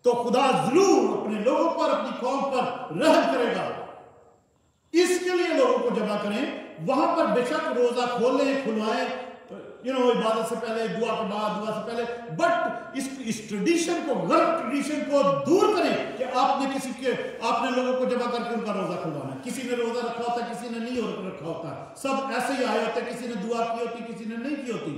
तो खुदा जरूर अपने लोगों पर, अपनी कौम पर रहम करेगा। इसके लिए लोगों को जमा करें। वहां पर बेशक रोजा खोलें, खुलवाएं, इबादत से पहले, दुआ के बाद, दुआ से पहले, बट इस ट्रेडिशन को, गलत ट्रेडिशन को दूर करें कि आपने लोगों को जमा करके उनका रोजा खुलवाना है। किसी ने रोजा रखा होता है, किसी ने नहीं रखा होता, सब ऐसे ही आए होते, किसी ने दुआ की होती, किसी ने नहीं की होती।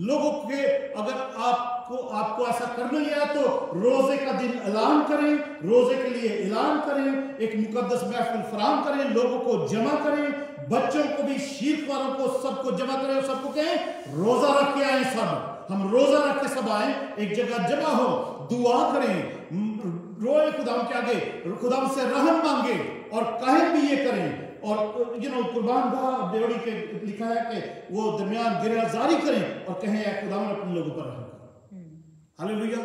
लोगों के अगर आपको ऐसा करना ही है तो रोजे का दिन ऐलान करें, रोजे के लिए ऐलान करें, एक मुकद्दस महफिल फराहम करें, लोगों को जमा करें, बच्चों को भी, शीरख्वारों को, सबको जमा करें और सबको कहें रोजा रख के आए। सब हम रोजा रख के सब आए, एक जगह जमा हो, दुआ करें, रोए खुदाम के आगे, खुदाम से रहम मांगे और काहे भी ये करें। और कुर्बानगाह ड्योड़ी के लिखा है कि वो दरमियान गिरियाजारी करें और कहें ऐ खुदाम अपने लोगों पर रहम करो। हालेलुया।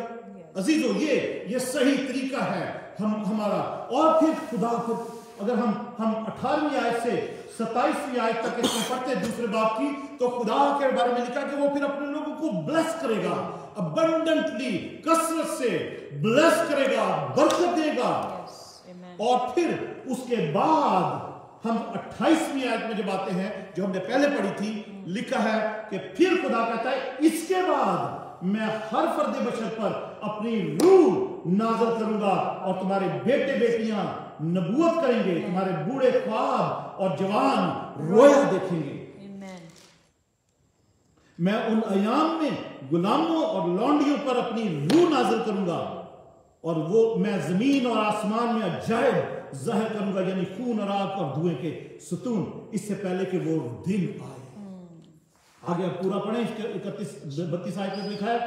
अजीजों, ये सही तरीका है हमारा। और फिर खुदा को अगर हम 18वीं आयत से 27वीं आयत तक इसमें पढ़ते दूसरे बाब की, तो खुदा के बारे में लिखा कि वो फिर अपने लोगों को ब्लेस करेगा, अबंडेंटली, कसरत से ब्लेस करेगा, बरकत देगा। और फिर उसके बाद हम 28वीं आयत में जब आते हैं, जो हमने पहले पढ़ी थी, लिखा है कि फिर खुदा कहता है इसके बाद मैं हर फर्द बशर पर अपनी रूह नाज़िल करूंगा और तुम्हारे बेटे बेटियां नबूवत करेंगे, तुम्हारे बूढ़े ख्वाब और जवान रोया देखेंगे। मैं उन अयाम में गुलामों और लौंडियों पर अपनी रूह नाज़िल करूंगा और वो मैं जमीन और आसमान में अजायब जाहिर करूंगा, यानी खून और आग और धुएं के सतून, इससे पहले कि वो दिन आए। आगे आप पूरा पढ़ें, 31-32 आयत में लिखा है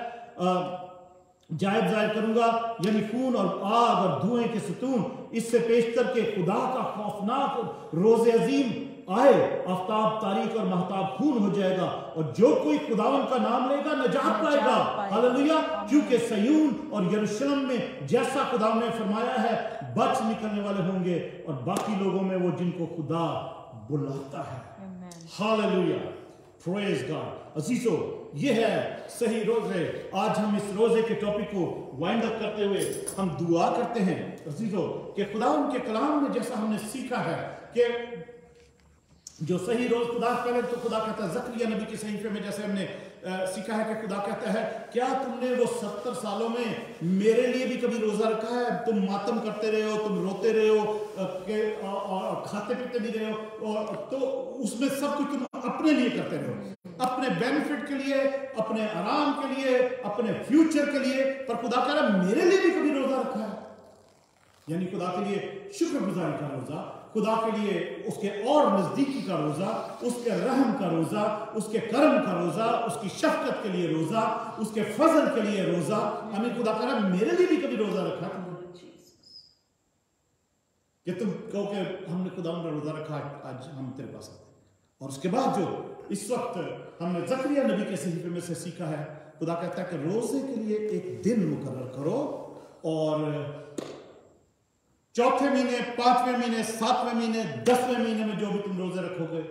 जाहिर करूंगा, यानी खून और आग और धुएं के सतून, इससे पेशतर के खुदा का खौफनाक रोज़े अजीम आए, आफ्ताब तारीक और महताब खून हो जाएगा, और जो कोई खुदावन का नाम लेगा नजात पाएगा। हालेलुया। क्योंकि सयून और यरूशलेम में जैसा खुदा ने फरमाया है, बच निकलने वाले होंगे, और बाकी लोगों में वो जिनको खुदा बुलाता है। Hallelujah, praise God. अजीजों, ये है सही रोजे। आज हम इस रोजे के टॉपिक को वाइंड अप करते हुए हम दुआ करते हैं अजीजों कि खुदा उनके कलाम में जैसा हमने सीखा है कि जो सही रोज खुदा, पहले तो खुदा कहता है ज़करिया नबी के सहीफे में जैसे हमने सीखा है कि खुदा कहता है, क्या तुमने वो 70 सालों में मेरे लिए भी कभी रोजा रखा है? तुम मातम करते रहे हो, तुम रोते रहे हो, खाते पीते भी रहे हो, और तो उसमें सब कुछ तुम अपने लिए करते रहे हो, अपने बेनिफिट के लिए, अपने आराम के लिए, अपने फ्यूचर के लिए। पर खुदा कह रहा है मेरे लिए भी कभी रोजा रखा है? यानी खुदा के लिए शुक्रगुजारी का रोजा, खुदा के लिए उसके और नजदीकी का रोजा, उसके रहम का रोजा, उसके करम का रोजा, उसकी शफकत के लिए रोजा, उसके फजल के लिए रोजा। हमें खुदा कह रहा है मेरे लिए भी कभी रोजा रखा तुमने? कि तुम कहो कि हमने खुदा का रोजा रखा, आज हम तेरे पास आते। और उसके बाद जो इस वक्त हमने ज़करिया नबी के सहीफे में से सीखा है, खुदा कहता है कि रोजे के लिए एक दिन मुकर्रर करो, और चौथे महीने, 5वें महीने, 7वें महीने, 10वें महीने में जो भी तुम रोजे रखोगे,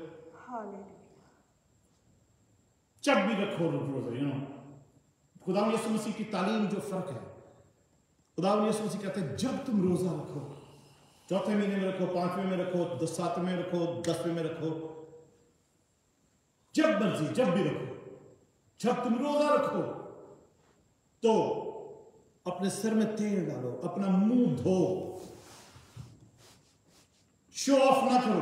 जब भी रखो रोजे, खुदा यीशु मसीह की तालीम जो फर्क है, खुदा यीशु मसीह कहते हैं जब तुम रोजा रखो, चौथे महीने में रखो, 5वें में रखो, 7वें में रखो, 10वें में रखो, जब मर्जी जब भी रखो, जब तुम रोजा रखो तो अपने सिर में तेल डालो, अपना मुंह धो, शो ऑफ ना करो,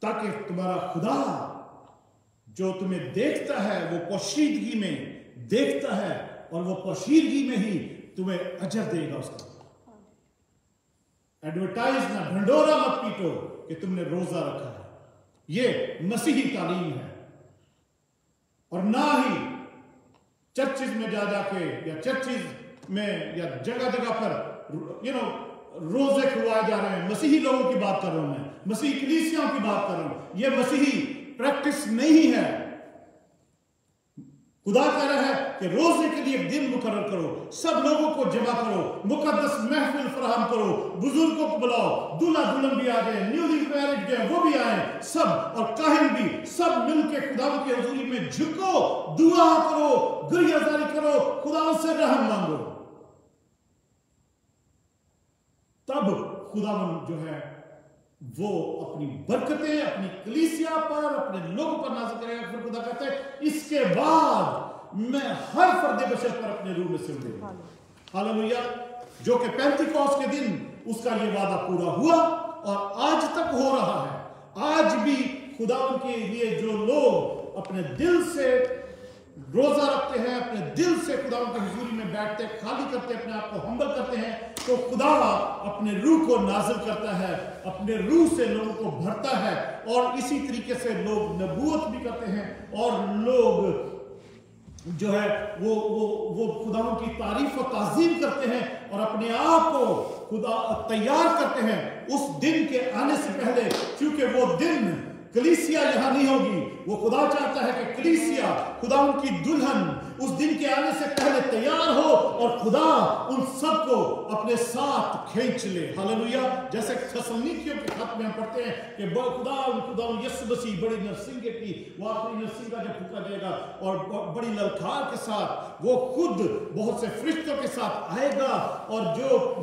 ताकि तुम्हारा खुदा जो तुम्हें देखता है वो पोशीदगी में देखता है, और वो पोशीदगी में ही तुम्हें अजर देगा उसका। एडवर्टाइज ना, ढंडोरा मत पीटो कि तुमने रोजा रखा है। ये मसीही तालीम है, और ना ही चर्चिज में जा जाके या चर्चिज में या जगह जगह पर रोजे खुलवाए जा रहे हैं। मसीही लोगों की बात कर रहा हूं मैं, मसीही कलीसियाओं की बात कर रहा हूं। यह मसीही प्रैक्टिस नहीं है। खुदा कह रहा है कि रोजे के लिए एक दिन मुकर्रर करो, सब लोगों को जमा करो, मुकद्दस महफिल फराहम करो, बुजुर्गों को बुलाओ, दूल्हा दुल्हन भी आ जाए, न्यूली मैरिड जो है वो भी आए, सब, और काहिन भी, सब मिलकर खुदा की हुजूरी में झुको, दुआ करो, गुरियाजारी करो, खुदा से रहम मांगो। तब खुदावन जो है वो अपनी बरकतें अपनी कलीसिया पर, अपने लोगों पर नाज़िल करेगा। फिर खुदा कहता है इसके बाद मैं हर फर्द बशर पर अपने रूह में सिर दूंगा। हालेलुया। जो कि पेंतिकोस्त के दिन उसका ये वादा पूरा हुआ और आज तक हो रहा है। आज भी खुदावन के लिए जो लोग अपने दिल से रोजा रखते हैं, अपने दिल से खुदावन की हुजूरी में बैठते हैं, खाली करते हैं, अपने आप को हम्बल करते हैं, तो खुदा अपने रूह को नाज़िल करता है, अपने रूह से लोगों को भरता है, और इसी तरीके से लोग नबूवत भी करते हैं, और लोग जो है वो खुदावन की तारीफ और ताज़ीम करते हैं, और अपने आप को खुदा तैयार करते हैं उस दिन के आने से पहले। क्योंकि वो दिन कलीसिया यहां नहीं होगी। वो खुदा चाहता है कि कलीसिया, खुदा उनकी दुल्हन, उस दिन के आने से पहले तैयार हो, और खुदा उन सबको अपने साथ खींच ले। हालेलुया। जैसे थस्सलुनीकियों के खत में हम पढ़ते हैं कि खुदा यीशु मसीह बड़ी नरसिंगे की, वो आखिरी नरसिंगा जब फूका जाएगा और बड़ी ललकार के साथ वो खुद बहुत से फरिश्तों के साथ आएगा, और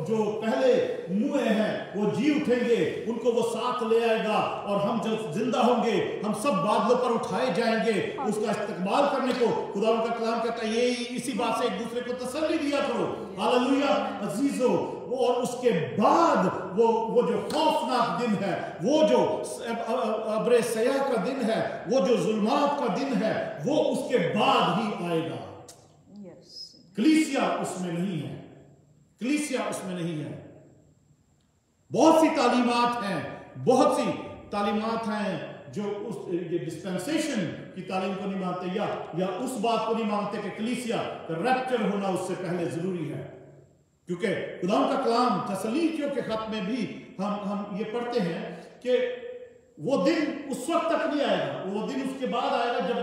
जो पहले मुए हैं वो जी उठेंगे, उनको वो साथ ले आएगा, और हम जब जिंदा होंगे हम सब बादलों पर उठाए जाएंगे उसका इस्तकबाल करने को। खुदा उनका कलाम कहता है ये इसी बात से एक दूसरे को तसल्ली दिया करो। हालेलुया अजीजों। और उसके बाद वो जो खौफनाक दिन है, वो जो अब्रे सया का दिन है, वो जो जुल्मात का दिन है, वो उसके बाद ही आएगा। कलीसिया उसमें नहीं है, कलीसिया उसमें नहीं है। बहुत सी तालीमात हैं, बहुत सी तालीमात हैं जो उस ये डिस्पेंसेशन की तालीम को नहीं मानते या उस बात को नहीं मानते कि कलीसिया का रैप्चर होना उससे पहले जरूरी है। क्योंकि खुदा का कलाम तसलीकियों के खत में भी हम ये पढ़ते हैं कि वो दिन उस वक्त तक नहीं आएगा, वो दिन उसके बाद आएगा जब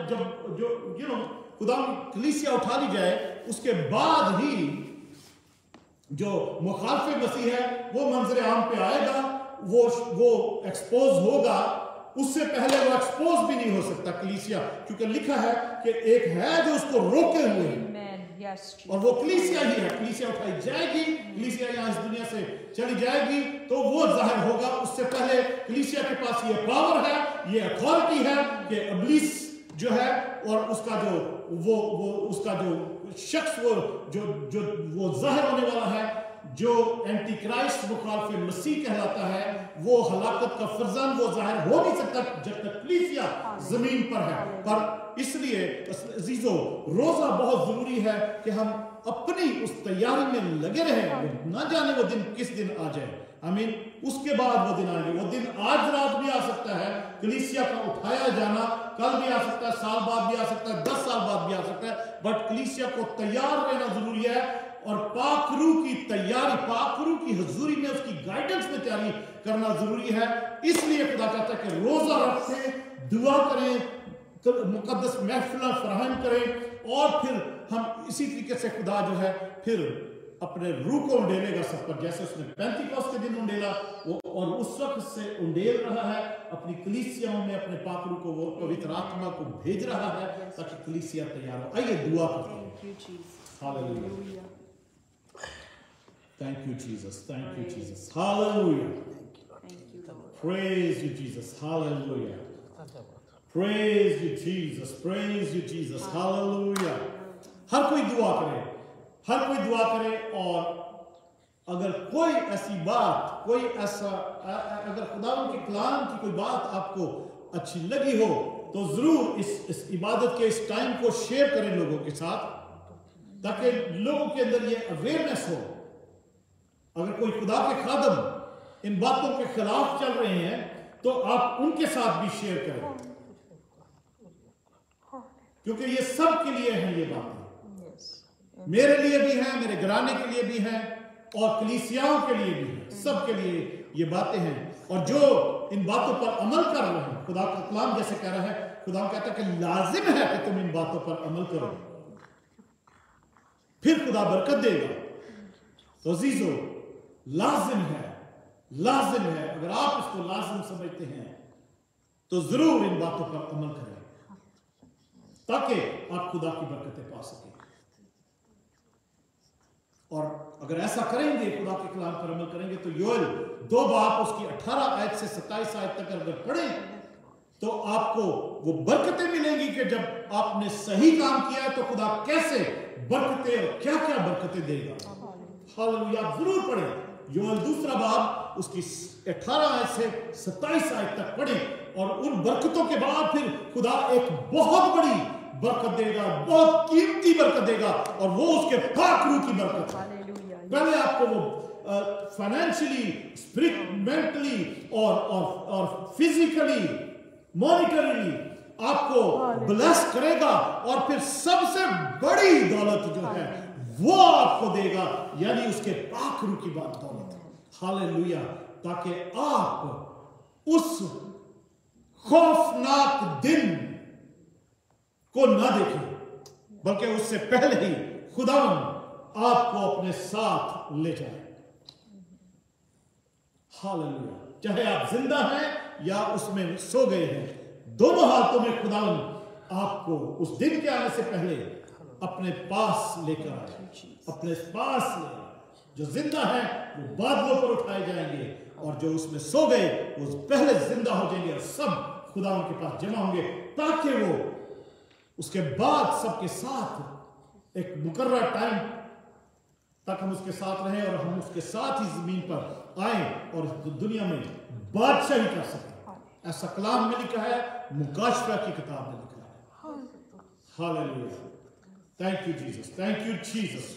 जो खुदा कलीसिया उठा ली जाए, उसके बाद ही जो मुखालिफ मसीह है वो मंजर आम पे आएगा, वो एक्सपोज होगा। उससे पहले वो एक्सपोज भी नहीं हो सकता कलीसिया, क्योंकि लिखा है कि एक है जो उसको रोके हुए है और वो कलीसिया ही है। कलीसिया उठाई जाएगी, कलीसिया यहाँ इस दुनिया से चली जाएगी तो वो जाहिर होगा। उससे पहले कलीसिया के पास ये पावर है, ये अथॉरिटी है कि इब्लीस जो है और उसका जो उसका जो शख्स वो जाहिर होने वाला है, जो एंटी क्राइस्ट मुखालिफ मसीह कहलाता है, वो हलाकत का फर्जंद वो जाहिर हो नहीं सकता जब तक कलीसिया जमीन पर है। पर इसलिए अजीजों रोजा बहुत जरूरी है कि हम अपनी उस तैयारी में लगे रहें, ना जाने वो दिन किस दिन आ जाए। आमीन। उसके बाद वो दिन आएंगे, वो दिन आज रात भी आ सकता है, कलीसिया का उठाया जाना कल भी आ सकता है, साल बाद भी आ सकता है, 10 साल बाद भी आ सकता है, बट कलीसिया को तैयार रहना जरूरी है। और पाकरू की तैयारी, पाकरू की हुजूरी में उसकी गाइडेंस में तैयारी करना जरूरी है। इसलिए खुदा कहता है कि रोजा रखें, दुआ करें, मुकद्दस महफिल फराहम करें और फिर हम इसी तरीके से खुदा जो है फिर अपने रूह को उंडेलेगा सब पर, जैसे उसने पेंतिकोस्त के दिन उंडेला वो, और उस वक्त से उंडेल रहा है अपनी कलीसियाओं में अपने पाकरू को, वो पवित्र आत्मा को भेज रहा है ताकि कलीसिया तैयार हो। आइए दुआ करते हैं। Hallelujah, thank you Jesus, thank you Jesus, hallelujah, praise you Jesus, hallelujah, praise you Jesus, praise you Jesus, hallelujah. हर कोई दुआ करे, हर कोई दुआ करे। और अगर कोई ऐसी बात, कोई ऐसा, अगर खुदा के कलाम की कोई बात आपको अच्छी लगी हो तो जरूर इस इबादत के इस टाइम को शेयर करें लोगों के साथ, ताकि लोगों के अंदर ये अवेयरनेस हो। अगर कोई खुदा के खादम इन बातों के खिलाफ चल रहे हैं तो आप उनके साथ भी शेयर करें, क्योंकि ये सब के लिए है, ये बातें मेरे लिए भी है, मेरे घराने के लिए भी है और कलीसियाओं के लिए भी है, सब के लिए ये बातें हैं। और जो इन बातों पर अमल कर रहे हैं, खुदा का कलाम जैसे कह रहा है, खुदा कहता है कि लाजिम है कि तुम इन बातों पर अमल करो, फिर खुदा बरकत देगा। तो अजीजों, लाजिम है, लाजिम है। अगर आप इसको लाजिम समझते हैं तो जरूर इन बातों पर अमल करें ताकि आप खुदा की बरकतें पा सकें। और अगर ऐसा करेंगे, खुदा के कलाम पर अमल करेंगे, तो योएल 2 बाब उसकी 18 आयत से 27 आयत तक अगर पढ़ें तो आपको वो बरकतें मिलेंगी कि जब आपने सही काम किया है तो खुदा कैसे बरकतें और क्या क्या बरकतें देगा। हालेलुया, जरूर पढ़ें। योएल 2 बाब उसकी 18 आयत से 27 आयत तक पढ़ें और उन बरकतों के बाद फिर खुदा एक बहुत बड़ी बरकत देगा, बहुत कीमती बरकत देगा, और वो उसके पाक रूह की बरकत है। पहले आपको वो फाइनेंशियली, स्पिरिचुअली और फिजिकली, मॉनिटरीली आपको ब्लेस करेगा, और फिर सबसे बड़ी दौलत जो है वो आपको देगा, यानी उसके पाक रूह की बात दौलत। हालेलुया, ताकि आप उस खौफनाक दिन को ना देखें, बल्कि उससे पहले ही खुदावंद आपको अपने साथ ले जाए। हालेलुया, चाहे आप जिंदा हैं या उसमें सो गए हैं, दोनों हालतों में खुदावंद आपको उस दिन के आने से पहले अपने पास लेकर आए, अपने पास ले। जो जिंदा है वो बादलों पर उठाए जाएंगे, और जो उसमें सो गए वो पहले जिंदा हो जाएंगे और सब खुदा उनके पास जमा होंगे, ताकि वो उसके बाद सबके साथ एक मुकर्रर टाइम तक हम उसके साथ रहें और हम उसके साथ ही जमीन पर आए और दुनिया में बादशाही कर सकें। ऐसा कलाम में लिखा है, मुकाशफा की किताब में लिखा है। Hallelujah, thank you Jesus, thank you Jesus.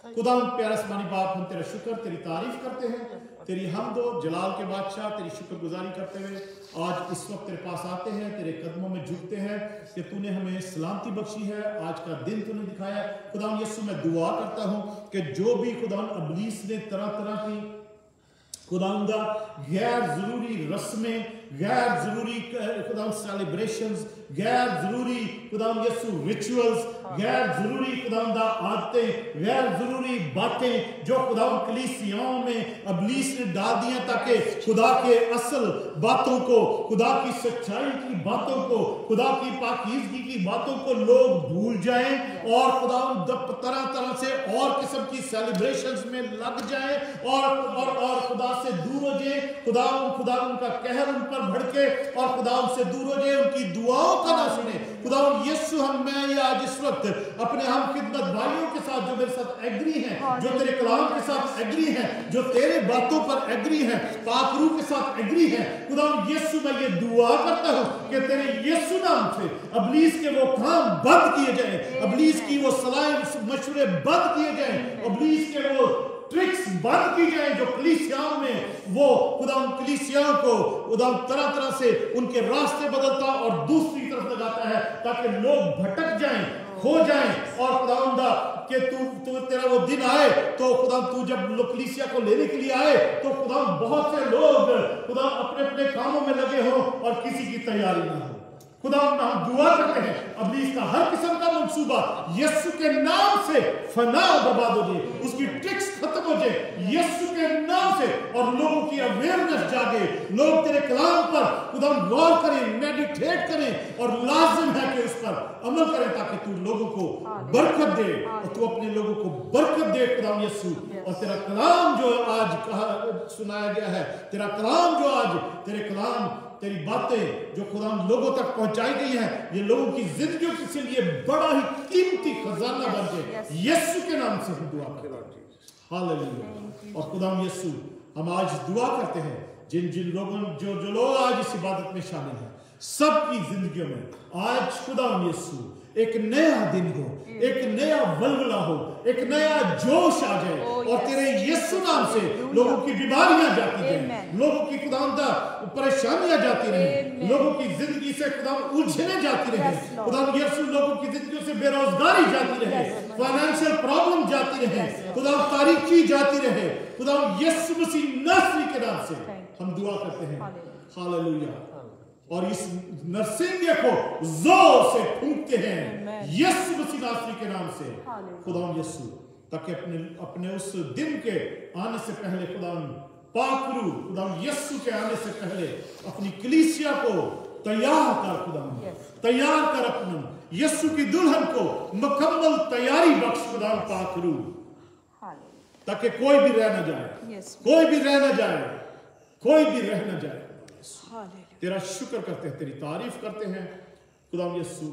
खुदा प्यारा आसमानी बाप, हम तेरा शुक्र, तेरी तारीफ करते हैं तेरी हमदो जलाल के बादशाह तेरी शुक्रगुजारी करते हुए आज इस वक्त तेरे पास आते हैं, तेरे कदमों में झुकते हैं कि तूने हमें सलामती बख्शी है, आज का दिन तूने दिखाया है। खुदा यीशु मैं दुआ करता हूं कि जो भी खुदा इब्लीस ने तरह तरह की खुदावंदा गैर जरूरी रस्में, गैर जरूरी खुदावंद सेलिब्रेशंस, गैर जरूरी खुदावंद यीशु रिचुअल्स, गैर जरूरी खुदावंदा आदतें, गैर जरूरी बातें जो खुदावंद कलीसियाओं में इब्लीस ने डाल दिया ताकि खुदा के असल बातों को, खुदा की सच्चाई की बातों को, खुदा की पाकीज़गी की बातों को लोग भूल जाएं और खुदावंद तरह तरह से और किस्म की सेलिब्रेशंस में लग जाएं और खुदा से दूर हो जाए। खुदा उनका कहर उन पर भड़के और खुदा उनसे दूर हो जाए, उनकी दुआओं का ना सुने। खुदा यीशु मैं आज इस वक्त अपने हम खिदमत भाइयों के साथ जो मेरे साथ एग्री हैं, जो तेरे कलाम के साथ एग्री हैं, जो तेरे बातों पर एग्री हैं, पाक रूह के साथ एग्री हैं, खुदा यीशु मैं ये दुआ करता हूं कि तेरे यीशु नाम से इब्लीस के वो काम बंद किए जाएं, इब्लीस की वो सलाह मशवरे बंद किए जाएं, इब्लीस के वो ट्रिक्स बंद की जाए जो कलीसियाओं में वो खुदा उन कलीसियाओं को खुदा तरह तरह से उनके रास्ते बदलता और दूसरी तरफ लगाता है ताकि लोग भटक जाएं, खो जाएं। और खुदावंदा कि तू तेरा वो दिन आए तो खुदा तू जब कलीसिया को लेने के लिए आए तो खुदा बहुत से लोग खुदा अपने अपने कामों में लगे हो और किसी की तैयारी ना हो। खुदा हम दुआ करते हैं इब्लीस का हर किस्म का मंसूबा यीशु के नाम से फना बर्बाद हो जाए, उसकी ट्रिक्स खत्म हो जाए यीशु के नाम से और लोगों की अवेयरनेस जागे, लोग तेरे कलाम पर खुदा गौर करें, मेडिटेट करें और लाजिम है कि उस पर अमल करें ताकि तू लोगों को बरकत दे और तू अपने लोगों को बरकत दे खुदा यीशु। और तेरा कलाम जो आज सुनाया गया है, तेरा कलाम जो आज तेरे कलाम तेरी बातें जो खुदा लोगों तक पहुंचाई गई हैं, ये लोगों की जिंदगियों के लिए बड़ा ही कीमती खजाना बन जाए यीशु के नाम से हम दुआ करते हैं। हालेलुया। और खुदा यीशु हम आज दुआ करते हैं जिन जिन लोगों जो लोग आज इस इबादत में शामिल हैं सबकी जिंदगियों में आज खुदा यीशु एक नया दिन हो, एक नया वलवला हो, एक नया जोश आ जाए और तेरे यीशु नाम से लोगों की बीमारियां जाती रहें, लोगों की खुदावंदा परेशानियां जाती रहें, लोगों की जिंदगी से खुदा उलझने जाती रहे, खुदा यीशु लोगों की जिंदगियों से बेरोजगारी जाती रहे, फाइनेंशियल प्रॉब्लम जाती रहे, खुदा तारीकी जाती रहे, खुदा यीशु मसीह नासरी के नाम से हम दुआ करते हैं। हालेलुया। और इस नरसिंगे को जोर से फूंकते हैं यीशु मसीह नासरी के नाम से खुदा यीशु, ताकि अपने उस दिन के आने से पहले खुदा पाक रूह खुदा यीशु के आने से पहले अपनी कलीसिया को तैयार कर, खुदा तैयार कर अपने यीशु की दुल्हन को मुकम्मल तैयारी बख्श खुदा पाक रूह, ताकि कोई भी रह न जाए, कोई भी रह न जाए, कोई भी रह न जाए। तेरा शुक्र करते हैं, तेरी तारीफ करते हैं खुदा यीशु,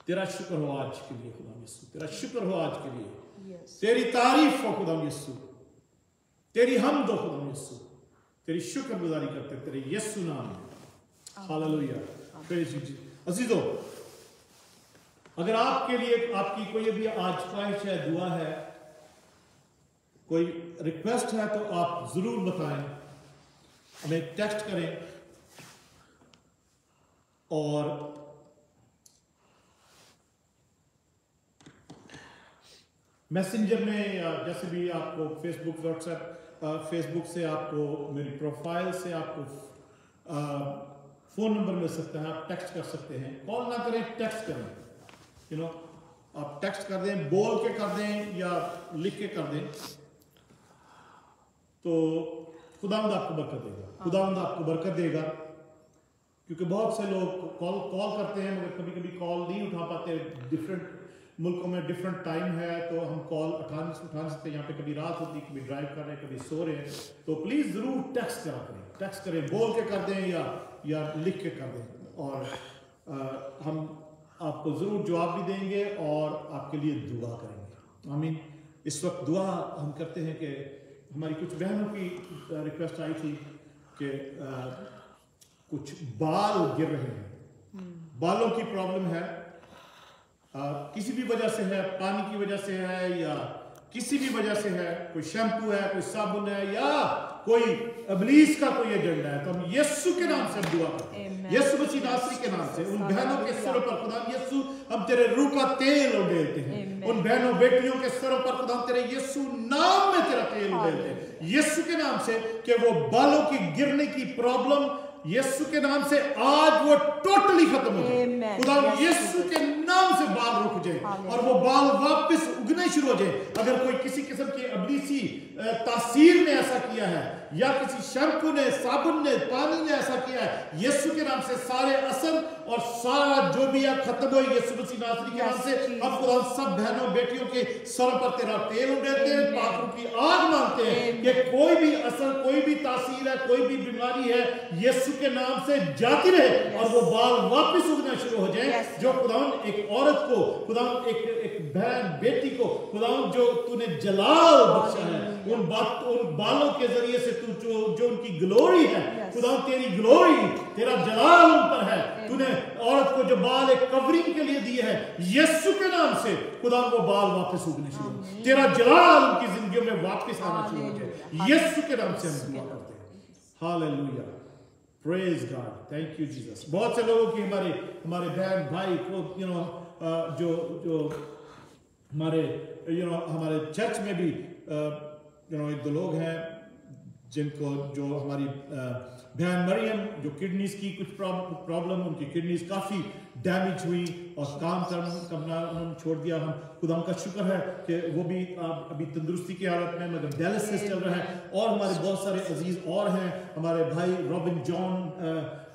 तेरा शुक्र हो आज के लिए खुदा यीशु, तेरा शुक्र हो आज के लिए, तेरी तारीफ हो खुदा यीशु, तेरी हमद हो खुदा यीशु, तेरी शुक्रगुजारी करते हैं तेरे यीशु नाम में। हालेलुया। प्रेज़ यू जी। अजीजों, अगर आपके लिए आपकी कोई भी आज ख्वाहिश है, दुआ है, कोई रिक्वेस्ट है तो आप जरूर बताएं, हमें टेक्स्ट करें और मैसेंजर में या जैसे भी आपको फेसबुक व्हाट्सएप फेसबुक से आपको मेरी प्रोफाइल से आपको फ़ोन नंबर मिल सकता है, आप टेक्स्ट कर सकते हैं। कॉल ना करें, टेक्स्ट करें। आप टेक्स्ट कर दें, बोल के कर दें या लिख के कर दें, तो खुदावंद आपको बरकत देगा, खुदावंद आपको बरकत देगा। क्योंकि बहुत से लोग कॉल करते हैं मगर कभी कभी कॉल नहीं उठा पाते, डिफरेंट मुल्कों में डिफरेंट टाइम है तो हम कॉल उठा सकते। यहाँ पे कभी रात होती, कभी ड्राइव कर रहे हैं, कभी सो रहे हैं, तो प्लीज़ ज़रूर टेक्स्ट करा करें, टेक्स्ट करें, बोल के कर दें या लिख के कर दें और हम आपको ज़रूर जवाब भी देंगे और आपके लिए दुआ करेंगे। आमीन। इस वक्त दुआ हम करते हैं कि हमारी कुछ बहनों की रिक्वेस्ट आई थी कि कुछ बाल गिर रहे हैं, बालों की प्रॉब्लम है, किसी भी वजह से है, पानी की वजह से है या किसी भी वजह से है, कोई शैम्पू है, कोई साबुन है, या कोई इब्लीस का कोई एजेंडा है, तो हम यीशु के नाम से हम दुआ करते हैं, यीशु मसीह नासरी के नाम से। उन बहनों के सिरों पर खुदा यीशु हम तेरे रूह का तेल उड़ेलते हैं, उन बहनों बेटियों के सिरों पर खुदा तेरे यीशु नाम में तेरा तेल उड़ेलते हैं, यीशु के नाम से, कि वो बालों की गिरने की प्रॉब्लम यीशु के नाम से आज वो टोटली खत्म हो जाए। खुदा यीशु के नाम से बाल रुक जाए और वो बाल वापस उगने शुरू हो जाए। अगर कोई किसी किस्म की अबलीसी तासीर ने ऐसा किया है, या किसी शैम्पू ने, साबुन ने, पानी ने ऐसा किया है, यीशु के नाम से सारे असर और सारा जो भी है खत्म हो यीशु मसीह नासरी के नाम से। हम खुदा सब बहनों बेटियों के सरों पर तेरा तेल उड़ाते हैं, पापों की आग मानते हैं कि कोई भी असर, कोई भी तासीर है, कोई भी बीमारी है, यीशु के नाम से जाती रहे और वो बाल वापस उगना शुरू हो जाए। जो खुदा एक औरत को, खुदा एक बहन बेटी को खुदा जो तूने जलाल बख्शा है, उन बालों के जरिए से तू जो उनकी ग्लोरी है, खुदा तेरी ग्लोरी, तेरा जलाल उन पर है। तूने औरत को जो बाल एक कवरिंग के लिए दिए है, यीशु के नाम से खुदा वो बाल वापस उगने शुरू हो, तेरा जलाल उनकी जिंदगी में वापस आना शुरू हो जाए। यीशु के नाम से हम दुआ करते हैं। Hallelujah, praise God, thank you Jesus. बहुत से लोगों की हमारे बहन भाई को जो हमारे हमारे चर्च में भी एक दो लोग हैं जिनको, जो हमारी बहन मरियम, जो किडनीज की कुछ प्रॉब्लम, उनकी किडनीज काफ़ी डैमेज हुई और काम करना उन्होंने छोड़ दिया। हम खुदा का शुक्र है कि वो भी अभी तंदुरुस्ती की हालत में, मगर डायलिसिस चल रहा है। और हमारे बहुत सारे अजीज और हैं, हमारे भाई रॉबिन जॉन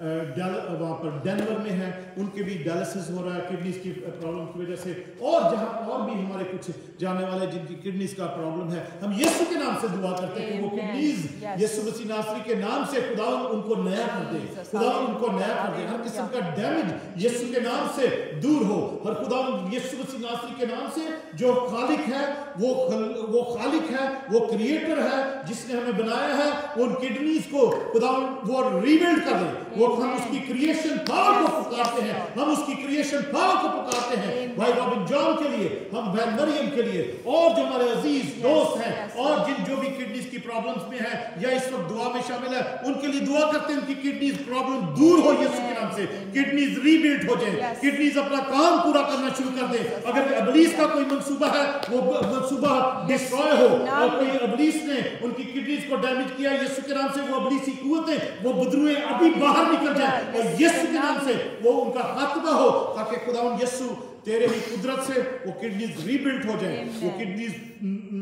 वहाँ पर डेनवर में है, उनके भी डायलिसिस हो रहा है किडनीज की प्रॉब्लम की वजह से। और जहाँ और भी हमारे कुछ जाने वाले जिनकी किडनीज का प्रॉब्लम है, हम यीशु के नाम से दुआ करते हैं कि वो किडनीज यीशु मसीह नासरी के नाम से खुदा उनको नया कर दे, खुदा उनको नया कर दे। हर किस्म का डैमेज यीशु के नाम से दूर हो। हर खुदा यीशु मसीह नासरी के नाम से, जो खालिक है, वो खालिक है, वो क्रिएटर है, जिसने हमें बनाया है, उन किडनीज को खुदा वो रीबिल्ड कर दे। वो हम उसकी क्रिएशन पावर को पुकारते हैं, हम उसकी क्रिएशन पावर को पुकारते हैं भाई रॉबिन जॉन के लिए, हम बहन मरियम के लिए, और जो हमारे अजीज दोस्त हैं और जो भी किडनीज की प्रॉब्लम्स में है या इस वक्त दुआ में शामिल है, उनके लिए दुआ करते हैं उनकी किडनीज प्रॉब्लम दूर हो यीशु के नाम से, किडनीज रीबिल्ड हो जाए, किडनीज अपना काम पूरा करना शुरू कर दे। अगर इब्लीस का कोई मंसूबा है, वो मंसूबा डिस्ट्रॉय हो, और कोई इब्लीस ने उनकी किडनीज को डैमेज किया, यीशु के नाम से वो इब्लीसी कुव्वतें, वो बदरुएं अभी बाहर निकल जाए और यीशु के नाम से वो उनका खात्मा हो, ताकि खुदावंद यीशु तेरे ही कुदरत से वो किडनीज रीबिल्ड हो जाए, वो किडनीज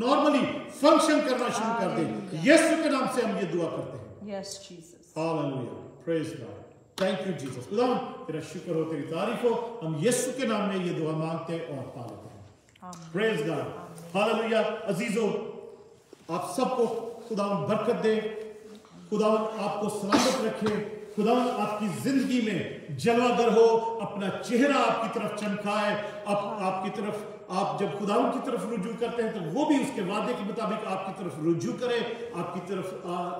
नॉर्मली फंक्शन करना शुरू कर दे। यीशु के नाम से हम ये दुआ करते हैं। Yes Jesus, hallelujah, praise God, thank you Jesus. खुदावंद तेरा शुक्र हो, तेरी तारीफ हो। हम यीशु के नाम में ये दुआ मांगते हैं और पा लेते हैं। Praise God, hallelujah. अजीजों, आप सबको खुदावंद बरकत दे, खुदावंद आपको सलामत रखे, खुदावंद आपकी जिंदगी में जलवागर हो, अपना चेहरा आपकी तरफ चमकाए, आपकी तरफ, आप जब खुदावंद की तरफ रुजू करते हैं तो वो भी उसके वादे के मुताबिक आपकी तरफ रुजू करे, आपकी तरफ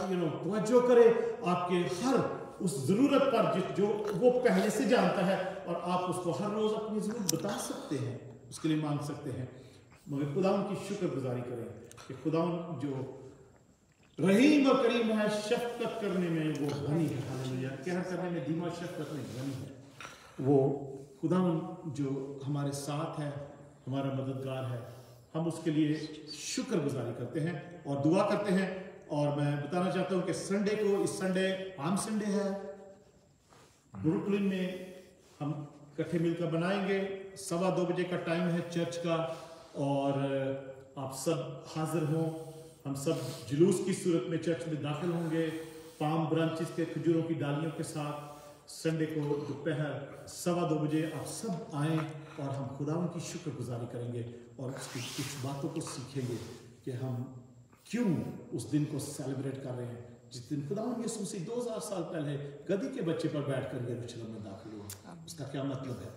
तवज्जो करे, आपके हर उस जरूरत पर जो वो पहले से जानता है, और आप उसको हर रोज अपनी जरूरत बता सकते हैं, उसके लिए मांग सकते हैं। मगर खुदावंद की शुक्रगुजारी करें कि खुदावंद जो रहीम और करीम है, शफकत करने में वो गनी है, हालेलुया, कहर करने में धीमा, शफकत में गनी है। वो खुदावंद जो हमारे साथ है, हमारा मददगार है, हम उसके लिए शुक्रगुजारी करते हैं और दुआ करते हैं। और मैं बताना चाहता हूँ कि संडे को, इस संडे पाम संडे है, ब्रुकलिन में हम इकट्ठे मिलकर बनाएंगे। 2:15 बजे का टाइम है चर्च का, और आप सब हाजिर हों। हम सब जुलूस की सूरत में चर्च में दाखिल होंगे, पाम ब्रांचेस के खजूरों की डालियों के साथ। संडे को दोपहर 2:15 बजे आप सब आएँ और हम खुदावंद की शुक्रगुजारी करेंगे और उसकी कुछ बातों को सीखेंगे कि हम क्यों उस दिन को सेलिब्रेट कर रहे हैं, जिस दिन खुदावंद यीशु मसीह 2000 साल पहले गधी के बच्चे पर बैठकर यरूशलेम में दाखिल हुआ। उसका क्या मतलब है,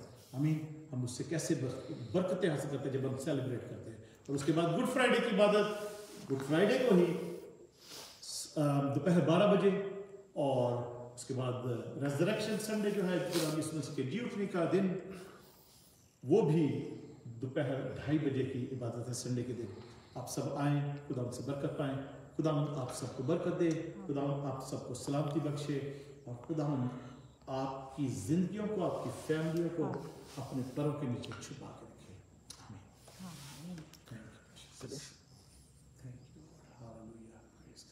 हम उससे कैसे बरकतें हासिल करते हैं जब हम सेलिब्रेट करते हैं। और उसके बाद गुड फ्राइडे की इबादत, गुड फ्राइडे को ही दोपहर 12 बजे, और उसके बाद रेजरेक्शन संडे जो है, यीशु मसीह के जी उठने का दिन, वो भी दोपहर 2:30 बजे की इबादत है संडे के दिन। आप सब आए, खुदा से बरकत पाएँ, खुदा आप सबको बरकत दे, खुदा आप सबको सलामती बख्शे और खुदा आपकी जिंदगियों को, आपकी फैमिलियों को अपने परों के नीचे छुपा के रखे। आमीन।